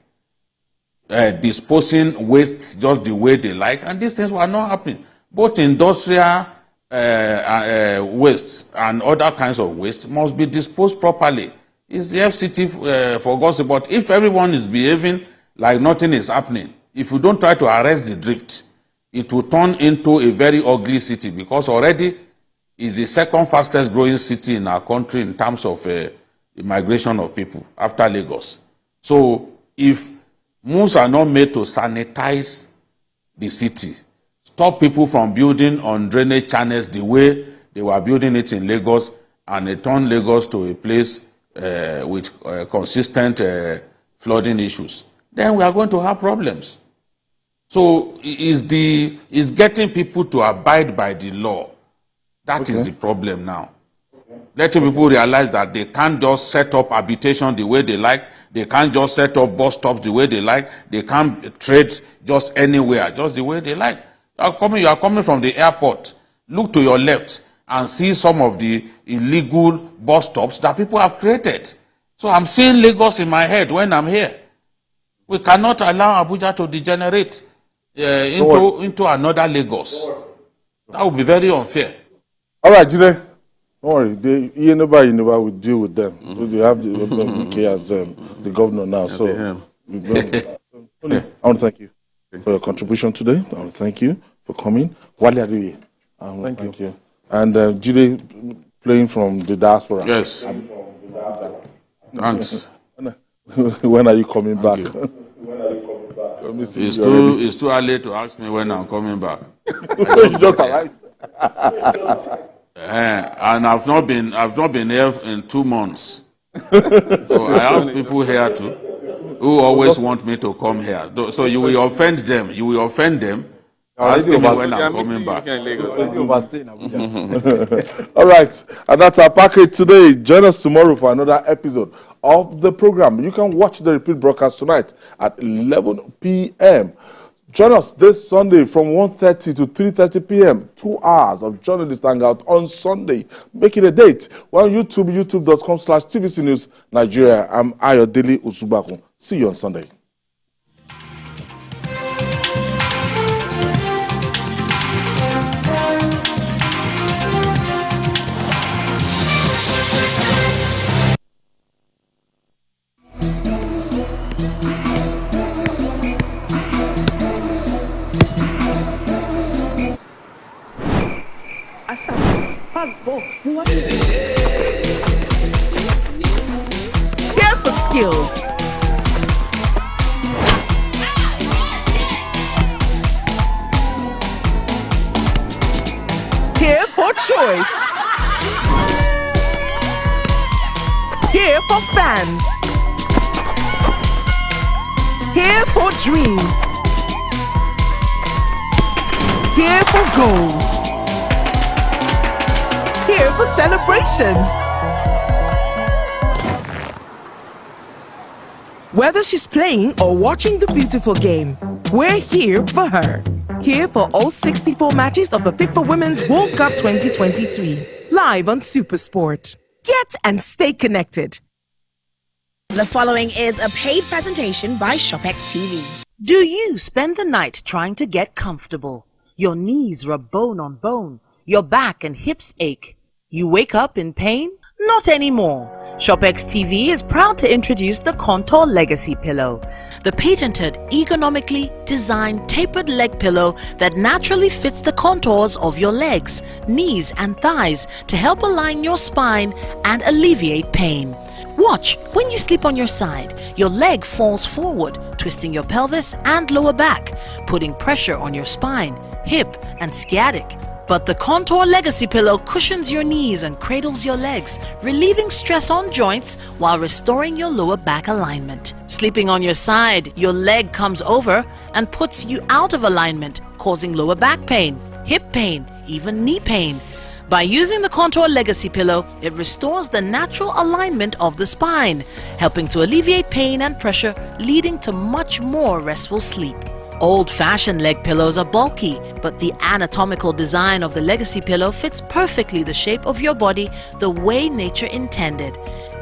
disposing waste just the way they like, and these things were not happening. Both industrial waste and other kinds of waste must be disposed properly. It's the FCT for God's sake. But if everyone is behaving like nothing is happening, if you don't try to arrest the drift, it will turn into a very ugly city, because already is the second fastest growing city in our country in terms of the migration of people after Lagos. So if moves are not made to sanitize the city, stop people from building on drainage channels the way they were building it in Lagos, and they turn Lagos to a place with consistent flooding issues, then we are going to have problems. So is getting people to abide by the law. That is the problem now. Letting people realize that they can't just set up habitation the way they like. They can't just set up bus stops the way they like. They can't trade just anywhere, just the way they like. You are coming from the airport. Look to your left and see some of the illegal bus stops that people have created. So I'm seeing Lagos in my head when I'm here. We cannot allow Abuja to degenerate into another Lagos. That would be very unfair. All right, Jide. Don't worry. You never will deal with them. They have the MK as the governor now. So I want to thank you for your contribution today. I want to thank you for coming. Wale Adeoye. Thank you. And Jide playing from the diaspora. Yes. Thanks. When are you coming back? It's too early to ask me when I'm coming back. You just arrived. And I've not been here in 2 months. So I have people here too who always want me to come here. So you will offend them. Asking me when I'm coming back. All right, and that's our package today. Join us tomorrow for another episode of the program. You can watch the repeat broadcast tonight at 11 p.m. Join us this Sunday from 1:30 to 3:30 p.m. 2 hours of journalist hangout on Sunday. Make it a date. We're on YouTube, youtube.com/TVC News Nigeria. I'm Ayodele Usubakun. See you on Sunday. Pass ball. What? Here for skills. Here for choice. Here for fans. Here for dreams. Here for goals. Here for celebrations. Whether she's playing or watching the beautiful game, we're here for her. Here for all 64 matches of the FIFA Women's World Cup 2023. Live on Supersport. Get and stay connected. The following is a paid presentation by ShopX TV. Do you spend the night trying to get comfortable? Your knees rub bone on bone. Your back and hips ache. You wake up in pain? Not anymore. ShopX TV is proud to introduce the Contour Legacy Pillow, the patented, ergonomically designed tapered leg pillow that naturally fits the contours of your legs, knees and thighs to help align your spine and alleviate pain. Watch, when you sleep on your side, your leg falls forward, twisting your pelvis and lower back, putting pressure on your spine, hip and sciatic. But the Contour Legacy Pillow cushions your knees and cradles your legs, relieving stress on joints while restoring your lower back alignment. Sleeping on your side, your leg comes over and puts you out of alignment, causing lower back pain, hip pain, even knee pain. By using the Contour Legacy Pillow, it restores the natural alignment of the spine, helping to alleviate pain and pressure, leading to much more restful sleep. Old-fashioned leg pillows are bulky, but the anatomical design of the Legacy Pillow fits perfectly the shape of your body the way nature intended.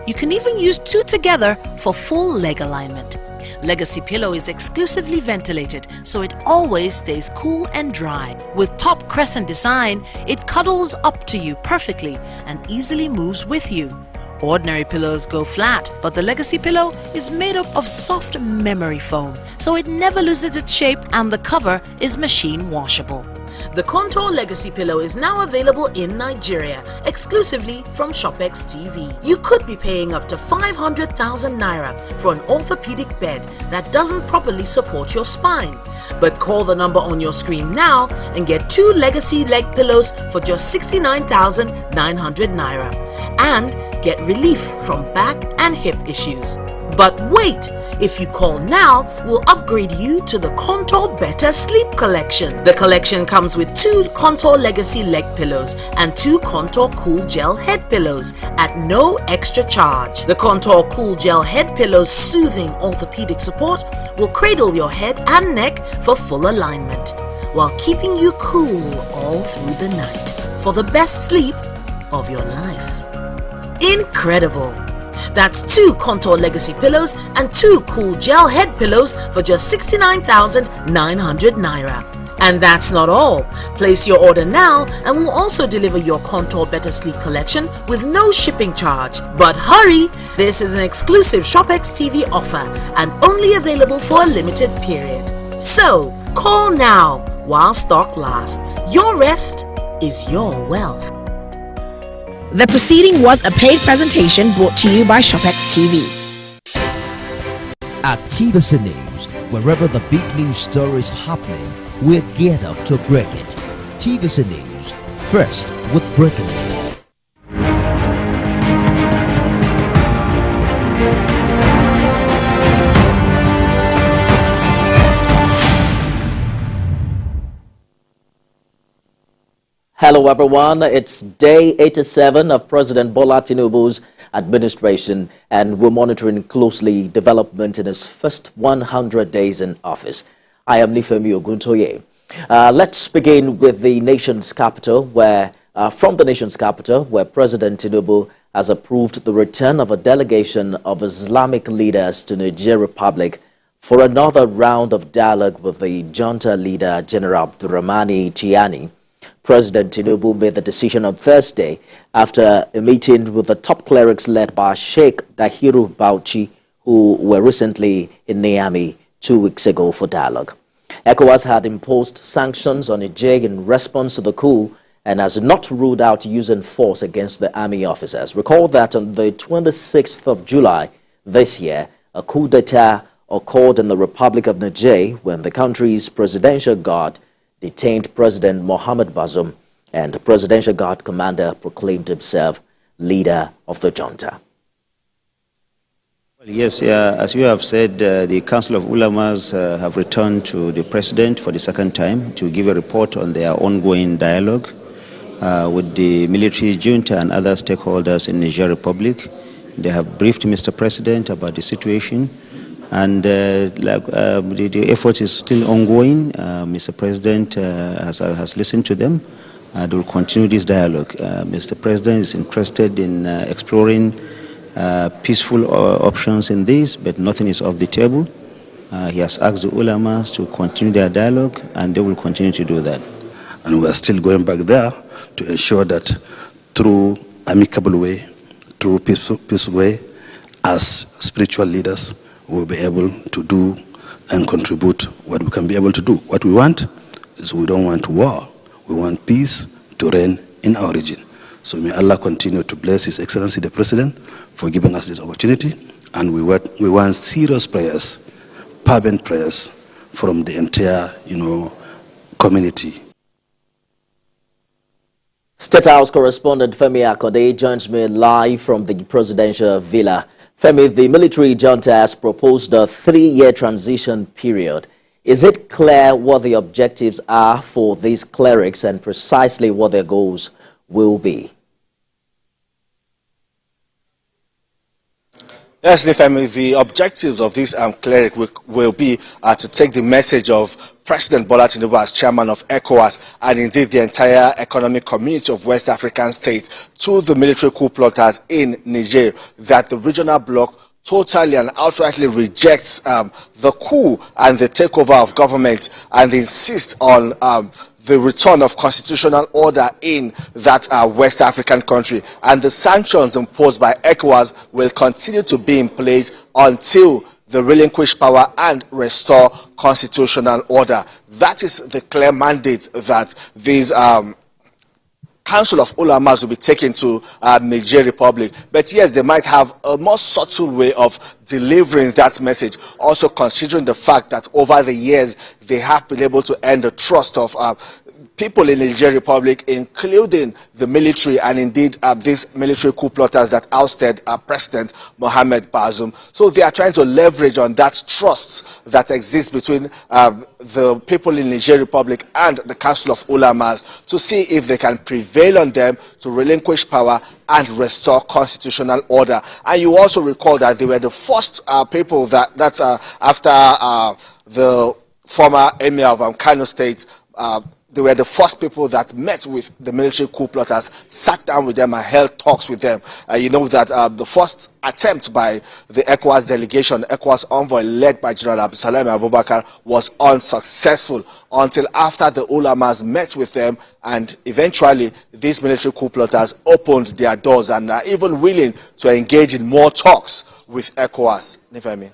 You can even use two together for full leg alignment. Legacy Pillow is exclusively ventilated, so it always stays cool and dry. With top crescent design, it cuddles up to you perfectly and easily moves with you. Ordinary pillows go flat, but the Legacy Pillow is made up of soft memory foam, so it never loses its shape and the cover is machine washable. The Contour Legacy Pillow is now available in Nigeria, exclusively from ShopX TV. You could be paying up to 500,000 naira for an orthopedic bed that doesn't properly support your spine. But call the number on your screen now and get 2 Legacy leg pillows for just 69,900 naira and get relief from back and hip issues. But wait! If you call now, we'll upgrade you to the Contour Better Sleep Collection. The collection comes with 2 Contour Legacy leg pillows and 2 Contour Cool Gel head pillows at no extra charge. The Contour Cool Gel head pillows' soothing orthopedic support will cradle your head and neck for full alignment, while keeping you cool all through the night for the best sleep of your life. Incredible! That's 2 Contour Legacy pillows and 2 Cool Gel head pillows for just 69,900 naira. And that's not all. Place your order now and we'll also deliver your Contour Better Sleep collection with no shipping charge. But hurry! This is an exclusive ShopX TV offer and only available for a limited period. So, call now while stock lasts. Your rest is your wealth. The proceeding was a paid presentation brought to you by ShopX TV. At TVC News, wherever the big news story is happening, we're geared up to break it. TVC News, first with breaking news. Hello everyone, it's day 87 of President Bola Tinubu's administration and we're monitoring closely development in his first 100 days in office. I am Nifemi Oguntoye. Let's begin with the nation's capital where President Tinubu has approved the return of a delegation of Islamic leaders to Niger Republic for another round of dialogue with the junta leader General Abdurrahmani Tiani. President Tinubu made the decision on Thursday after a meeting with the top clerics led by Sheikh Dahiru Bauchi, who were recently in Niamey 2 weeks ago for dialogue. ECOWAS had imposed sanctions on Niger in response to the coup and has not ruled out using force against the army officers. Recall that on the 26th of July this year, a coup d'etat occurred in the Republic of Niger when the country's presidential guard detained President Mohamed Bazoum, and the Presidential Guard commander proclaimed himself leader of the junta. Well, yes, as you have said, the Council of Ulamas have returned to the President for the second time to give a report on their ongoing dialogue with the military junta and other stakeholders in Niger Republic. They have briefed Mr. President about the situation And the effort is still ongoing. Mr. President has listened to them. They will continue this dialogue. Mr. President is interested in exploring peaceful options in this, but nothing is off the table. He has asked the ulamas to continue their dialogue, and they will continue to do that. And we are still going back there to ensure that through amicable way, through peaceful way, as spiritual leaders, we'll be able to do and contribute what we can be able to do. What we want is we don't want war. We want peace to reign in our region. So may Allah continue to bless His Excellency the President for giving us this opportunity. And we want serious prayers, fervent prayers from the entire, community. State House correspondent Femi Akode joins me live from the presidential villa. Femi, the military junta has proposed a 3-year transition period. Is it clear what the objectives are for these clerics and precisely what their goals will be? Yes, Nifemi, the objectives of this cleric will be to take the message of President Bola Tinubu as chairman of ECOWAS and indeed the entire economic community of West African states to the military coup plotters in Niger that the regional bloc totally and outrightly rejects the coup and the takeover of government and insists on the return of constitutional order in that West African country. And the sanctions imposed by ECOWAS will continue to be in place until they relinquish power and restore constitutional order. That is the clear mandate that these Council of Ulamas will be taken to Niger Republic. But yes, they might have a more subtle way of delivering that message, also considering the fact that over the years they have been able to earn the trust of people in the Niger Republic, including the military and indeed these military coup plotters that ousted President Mohamed Bazoum. So they are trying to leverage on that trust that exists between the people in the Niger Republic and the Council of Ulamas to see if they can prevail on them to relinquish power and restore constitutional order. And you also recall that they were the first people that after the former emir of Kano State, they were the first people that met with the military coup plotters, sat down with them and held talks with them. You know that the first attempt by the ECOWAS delegation, ECOWAS envoy led by General Abdulsalam Abubakar, was unsuccessful until after the ulamas met with them, and eventually these military coup plotters opened their doors and are even willing to engage in more talks with ECOWAS. Nifemi.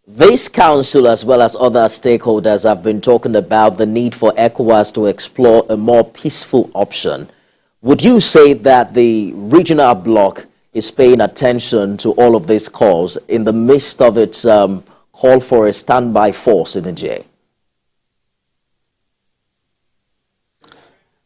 This council, as well as other stakeholders, have been talking about the need for ECOWAS to explore a more peaceful option. Would you say that the regional bloc is paying attention to all of these calls in the midst of its call for a standby force in Niger?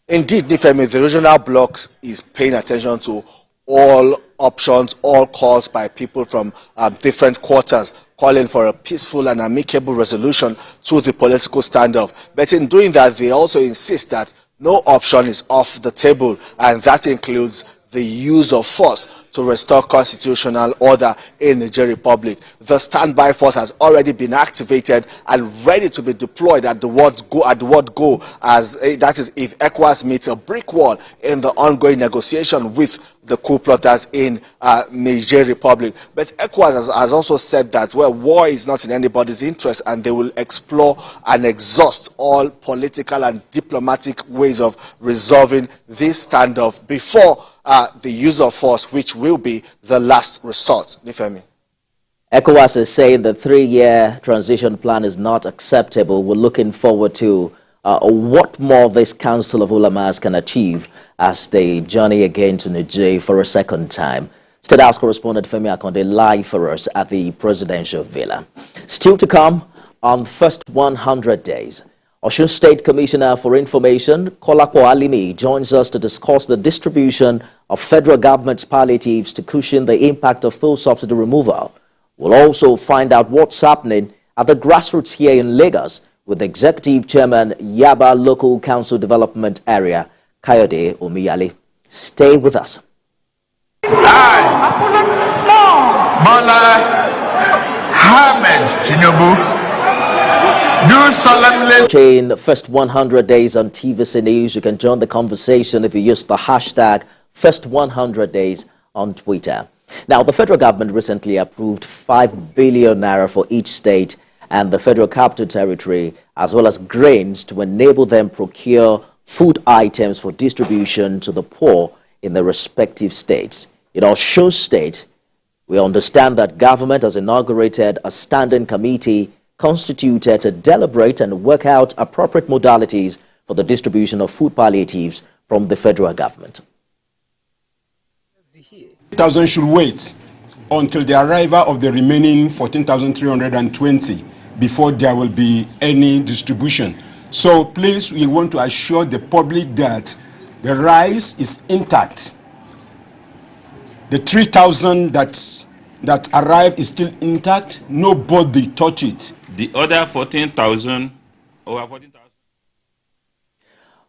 Indeed, Nifemi, the regional bloc is paying attention to all options, all calls by people from different quarters, calling for a peaceful and amicable resolution to the political standoff. But in doing that, they also insist that no option is off the table, and that includes the use of force to restore constitutional order in the Niger Republic. The standby force has already been activated and ready to be deployed at the word go, as that is if ECOWAS meets a brick wall in the ongoing negotiation with the coup plotters in Niger Republic. But ECOWAS has also said that war is not in anybody's interest, and they will explore and exhaust all political and diplomatic ways of resolving this standoff before the use of force, which will be the last resort. Nifemi. ECOWAS is saying the 3-year transition plan is not acceptable. We're looking forward to what more this Council of Ulamas can achieve as they journey again to Niger for a second time. State House correspondent Femi Akonde live for us at the presidential villa. Still to come on first 100 days. Osun State Commissioner for Information, Kolapo Alimi, joins us to discuss the distribution of federal government's palliatives to cushion the impact of fuel subsidy removal. We'll also find out what's happening at the grassroots here in Lagos with Executive Chairman Yaba Local Council Development Area, Kayode Omiyale. Stay with us. Ahmed Tinubu, do solemnly. In the first 100 days on TVC News, you can join the conversation if you use the hashtag first 100 days on Twitter. Now, the federal government recently approved 5 billion naira for each state and the Federal Capital Territory, as well as grains, to enable them procure food items for distribution to the poor in their respective states. In Osun State, we understand that government has inaugurated a standing committee constituted to deliberate and work out appropriate modalities for the distribution of food palliatives from the federal government. 1,000 should wait until the arrival of the remaining 14,320 before there will be any distribution. So please, we want to assure the public that the rice is intact. The 3,000 that arrived is still intact. Nobody touch it. The other 14,000, over 14,000.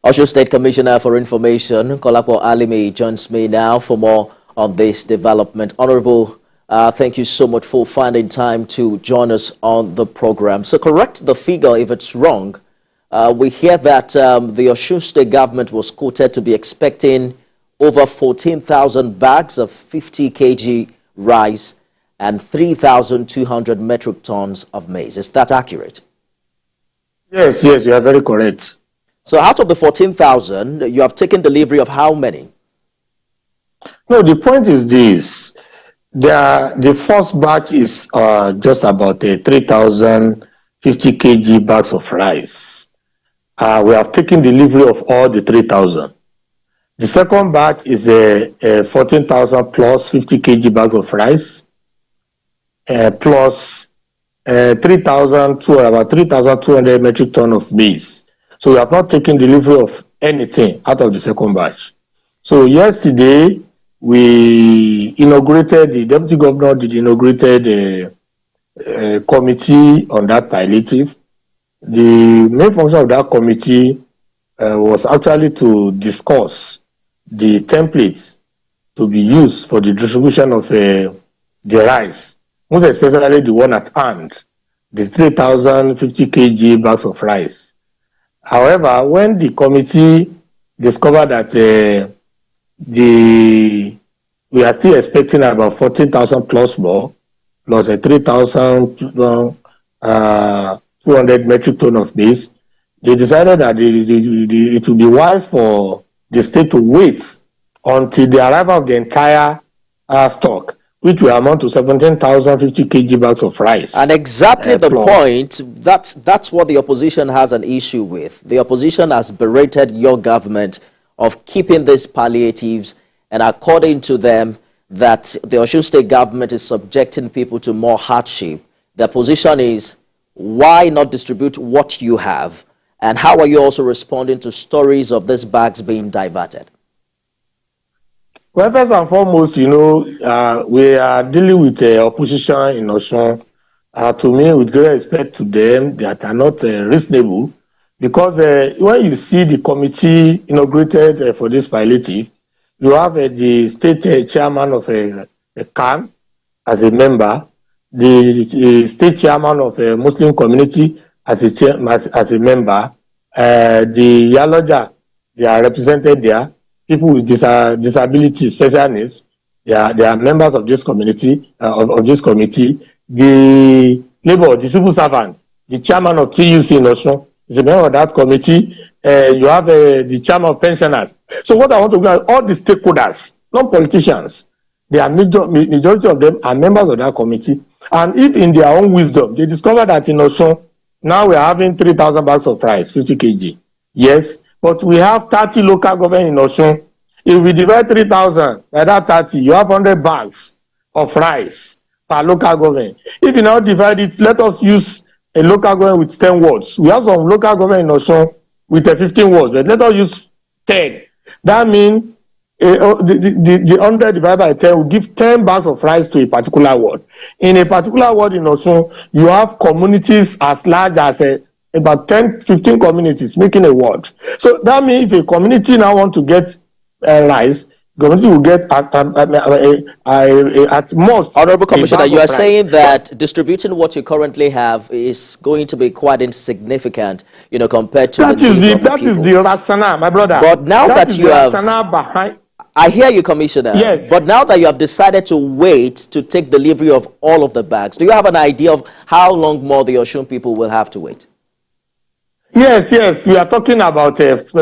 Osun State Commissioner for Information, Kolapo Alimi, joins me now for more on this development. Honorable, thank you so much for finding time to join us on the program. So correct the figure if it's wrong. We hear that the Osun State government was quoted to be expecting over 14,000 bags of 50 kg rice and 3,200 metric tons of maize. Is that accurate? Yes, you are very correct. So out of the 14,000, you have taken delivery of how many? No, the point is this. The first batch is just about 3,050 kg bags of rice. We have taken delivery of all the 3,000. The second batch is 14,000 plus 50 kg bags of rice, plus 3,200 metric ton of maize. So we have not taken delivery of anything out of the second batch. So yesterday, we inaugurated, the deputy governor did inaugurated a committee on that palliative. The main function of that committee was actually to discuss the templates to be used for the distribution of the rice, most especially the one at hand, the 3,050 kg bags of rice. However, when the committee discovered that we are still expecting about 14,000 plus more, plus a 3,200 metric ton of maize, they decided that it would be wise for the state to wait until the arrival of the entire stock, which will amount to 17,050 kg bags of rice. And exactly the point, that's what the opposition has an issue with. The opposition has berated your government of keeping these palliatives, and according to them, that the Osun State government is subjecting people to more hardship. Their position is, why not distribute what you have? And how are you also responding to stories of these bags being diverted? Well, first and foremost, we are dealing with opposition in Osun. To me, with great respect to them, that are not reasonable, because when you see the committee inaugurated for this palliative, you have the state chairman of a CAN as a member, the state chairman of a Muslim community as a member, the Yaloja, they are represented there, people with disabilities, special needs, they are members of this community, of this committee, the civil servants, the chairman of TUC in Osun is a member of that committee. You have the chairman of pensioners. So what I want to get, all the stakeholders, not politicians, they are majority of them are members of that committee. And if in their own wisdom, they discover that in Osun, now we are having 3,000 bags of rice, 50 kg. Yes, but we have 30 local government in Osun. If we divide 3,000 by that 30, you have 100 bags of rice per local government. If you now divide it, let us use a local government with 10 wards. We have some local government in Osun with 15 wards, but let us use 10. That means the 100 divided by 10 will give 10 bags of rice to a particular ward. In a particular ward in Osun, you have communities as large as about 10, 15 communities making a ward. So that means if a community now want to get rice, committee will get at most. Honorable Commissioner, you are saying that distributing what you currently have is going to be quite insignificant, compared to that is the rationale, my brother. But now that you have, behind. I hear you, Commissioner. Yes. But now that you have decided to wait to take delivery of all of the bags, do you have an idea of how long more the Osun people will have to wait? Yes, we are talking about at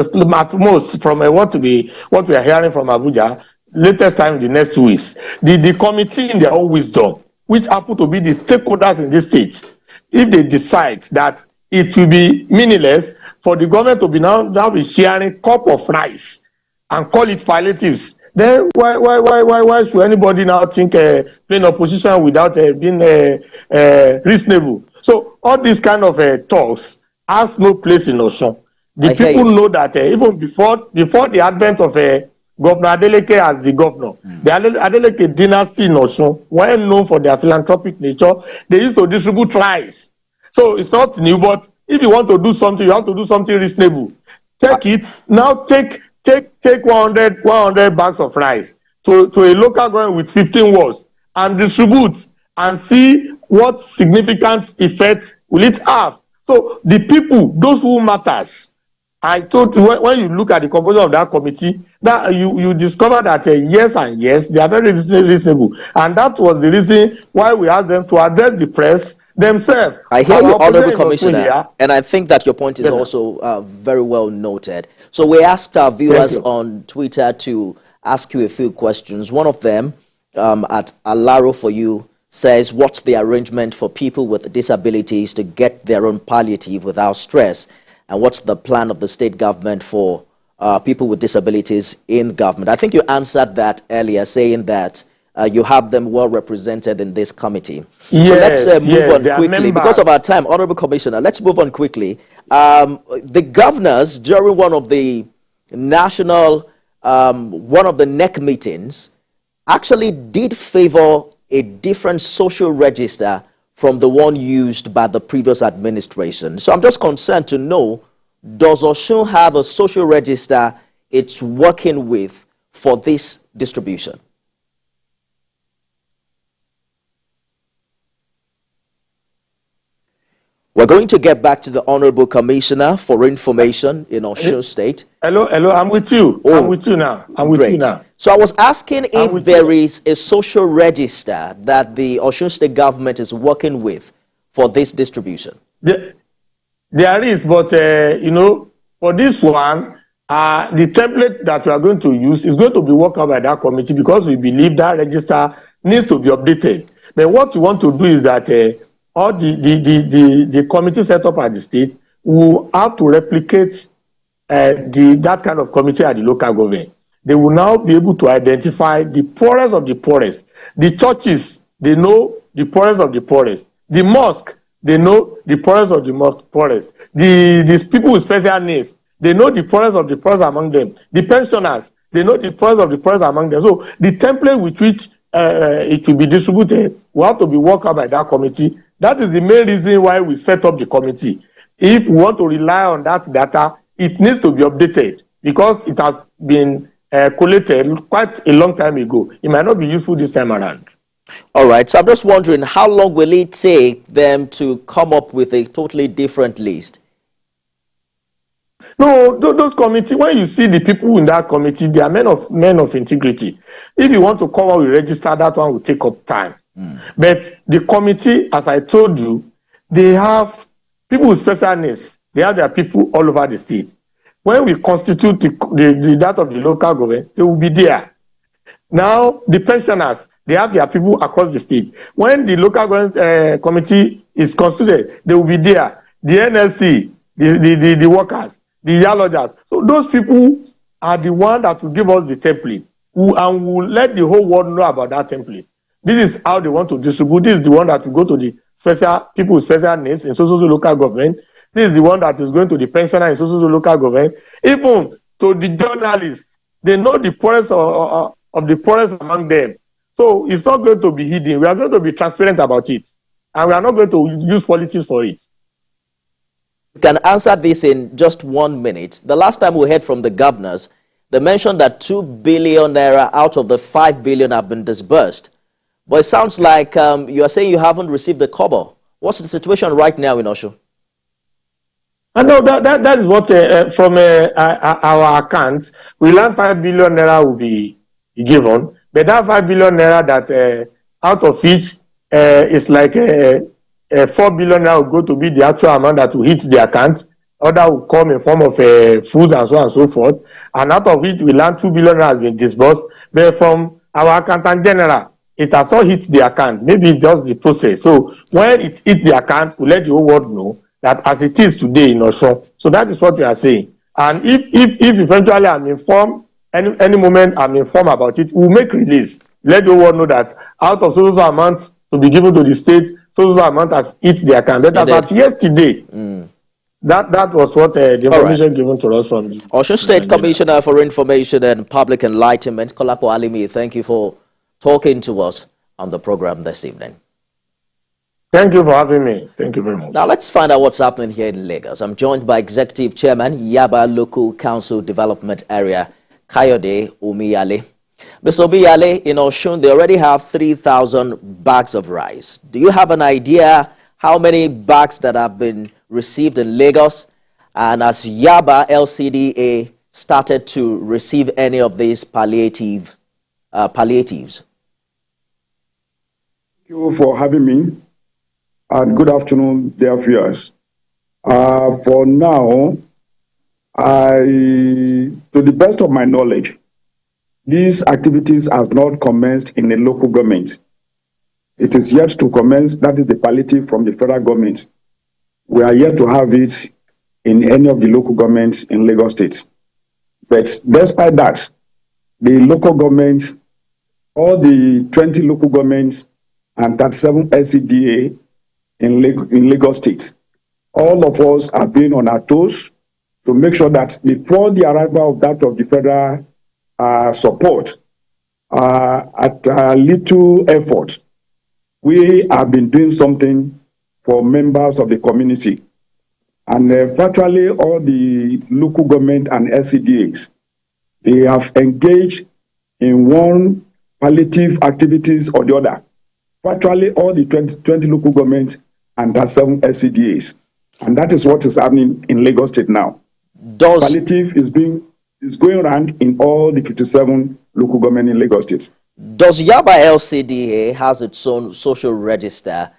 most from what we are hearing from Abuja, latest time in the next 2 weeks. The committee in their own wisdom, which happen to be the stakeholders in this state, if they decide that it will be meaningless for the government to be now be sharing cup of rice and call it palliatives, then why should anybody now think playing opposition without being reasonable? So all these kind of talks has no place in Osun. The people know that even before the advent of Governor Adeleke as the governor, the Adeleke dynasty in Osun, well known for their philanthropic nature, they used to distribute rice. So it's not new, but if you want to do something, you have to do something reasonable. Take it now. Take 100 bags of rice to a local government with 15 wards and distribute and see what significant effect will it have. So the people, those who matters, I told you when you look at the composition of that committee, that you discover that yes and yes, they are very reasonable, and that was the reason why we asked them to address the press themselves. I hear you, Honorable Commissioner, and I think that your point is also very well noted. So we asked our viewers on Twitter to ask you a few questions. One of them, at Alaro for you, says, what's the arrangement for people with disabilities to get their own palliative without stress? And what's the plan of the state government for people with disabilities in government? I think you answered that earlier, saying that you have them well represented in this committee. Yes, so let's move on quickly. Members. Because of our time, Honorable Commissioner, let's move on quickly. The governors, during one of the national, one of the NEC meetings, actually did favor a different social register from the one used by the previous administration. So I'm just concerned to know, does Osun have a social register it's working with for this distribution? We're going to get back to the Honorable Commissioner for information in Osun State. Hello, I'm with you. Oh, I'm with you now. I'm with you now. So I was asking if there is a social register that the Osun State government is working with for this distribution. There is, but for this one, the template that we are going to use is going to be worked out by that committee because we believe that register needs to be updated. But what we want to do is that all the committee set up at the state will have to replicate that kind of committee at the local government. They will now be able to identify the poorest of the poorest. The churches, they know the poorest of the poorest. The mosque, they know the poorest of the poorest. These people with special needs, they know the poorest of the poorest among them. The pensioners, they know the poorest of the poorest among them. So the template with which it will be distributed will have to be worked out by that committee. That is the main reason why we set up the committee. If we want to rely on that data, it needs to be updated because it has been collated quite a long time ago. It might not be useful this time around. All right. So I'm just wondering, how long will it take them to come up with a totally different list? No, those committees, when you see the people in that committee, they are men of integrity. If you want to come up with register, that one will take up time. But the committee, as I told you, they have people with special needs. They have their people all over the state. When we constitute that of the local government, they will be there. Now, the pensioners, they have their people across the state. When the local government committee is constituted, they will be there. The NLC, the workers, the geologists. So those people are the ones that will give us the template and will let the whole world know about that template. This is how they want to distribute. This is the one that will go to the special people with special needs in social local government. This is the one that is going to the pensioner in social local government. Even to the journalists, they know the poorest of the poorest among them. So it's not going to be hidden. We are going to be transparent about it. And we are not going to use politics for it. You can answer this in just 1 minute. The last time we heard from the governors, They mentioned that 2 billion naira out of the 5 billion have been disbursed. But it sounds like you are saying you haven't received the kobo. What's the situation right now in Osun? No, that is what from our account, we learned 5 billion naira will be given. But that 5 billion naira that out of which is like 4 billion naira will go to be the actual amount that will hit the account. Other will come in form of food and so on and so forth. And out of which we learned 2 billion naira has been disbursed. But from our accountant general, it has not hit the account. Maybe it's just the process. So when it hits the account, we let the whole world know that as it is today in Osun. So that is what we are saying. And if eventually I'm informed, any moment I'm informed about it, we'll make release. Let the world know that out of so amount to be given to the state, so amount has hit the account. But as at yesterday, that was what the information given to us from the Osun State Commissioner for Information and Public Enlightenment, Kolapo Alimi, thank you for talking to us on the program this evening. Thank you for having me. Thank you very much. Now let's find out what's happening here in Lagos. I'm joined by Executive Chairman, Yaba Local Council Development Area, Kayode Omiyale. Mr. Omiyale, in Osun, they already have 3,000 bags of rice. Do you have an idea how many bags that have been received in Lagos? And has Yaba LCDA started to receive any of these palliatives? Thank you for having me. And good afternoon, dear viewers. For now, to the best of my knowledge, these activities has not commenced in the local government. It is yet to commence, that is the palliative from the federal government. We are yet to have it in any of the local governments in Lagos State. But despite that, the local governments, all the 20 local governments and 37 SCDA in Lagos State, all of us have been on our toes to make sure that before the arrival of that of the federal support, at a little effort, we have been doing something for members of the community. And virtually all the local government and SCDAs, they have engaged in one palliative activities or the other. Virtually all the 20 local governments and 7 SCDAs. And that is what is happening in Lagos State now. Palliative is going around in all the 57 local government in Lagos State. Does Yaba LCDA has its own social register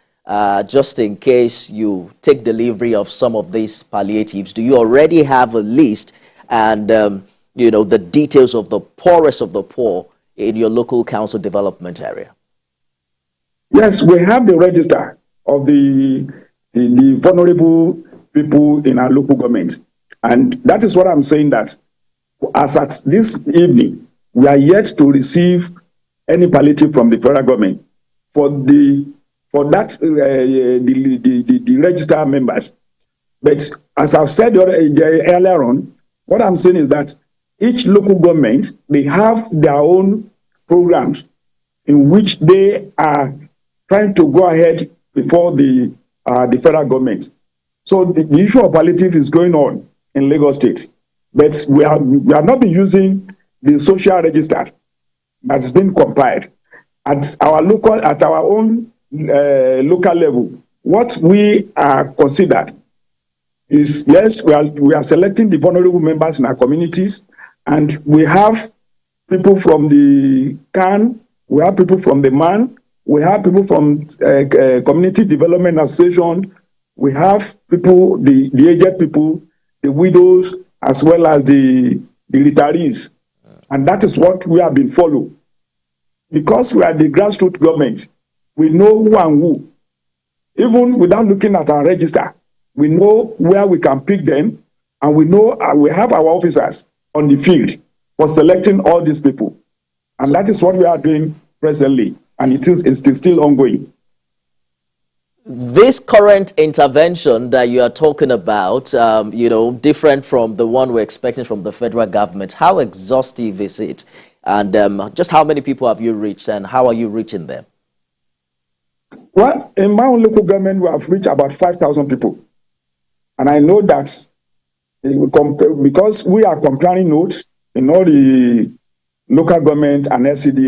just in case you take delivery of some of these palliatives? Do you already have a list and the details of the poorest of the poor in your local council development area? Yes, we have the register of the vulnerable people in our local government. And that is what I'm saying, that as at this evening, we are yet to receive any palliative from the federal government for the register members. But as I've said earlier on, what I'm saying is that each local government, they have their own programs in which they are trying to go ahead before the federal government. So the issue of palliative is going on in Lagos State, but we are not been using the social register that's been compiled at our own local level. What we are considered is, yes, we are selecting the vulnerable members in our communities, and we have people from the CAN, we have people from the MAN, we have people from Community Development Association, we have people, the aged people, the widows, as well as the retirees. And that is what we have been following. Because we are the grassroots government, we know who and who. Even without looking at our register, we know where we can pick them, and we know we have our officers on the field for selecting all these people. And that is what we are doing presently, and it's still ongoing. This current intervention that you are talking about, different from the one we're expecting from the federal government, how exhaustive is it? And just how many people have you reached, and how are you reaching them? Well, in my own local government, we have reached about 5,000 people. And I know that because we are comparing notes in all the local government and LCD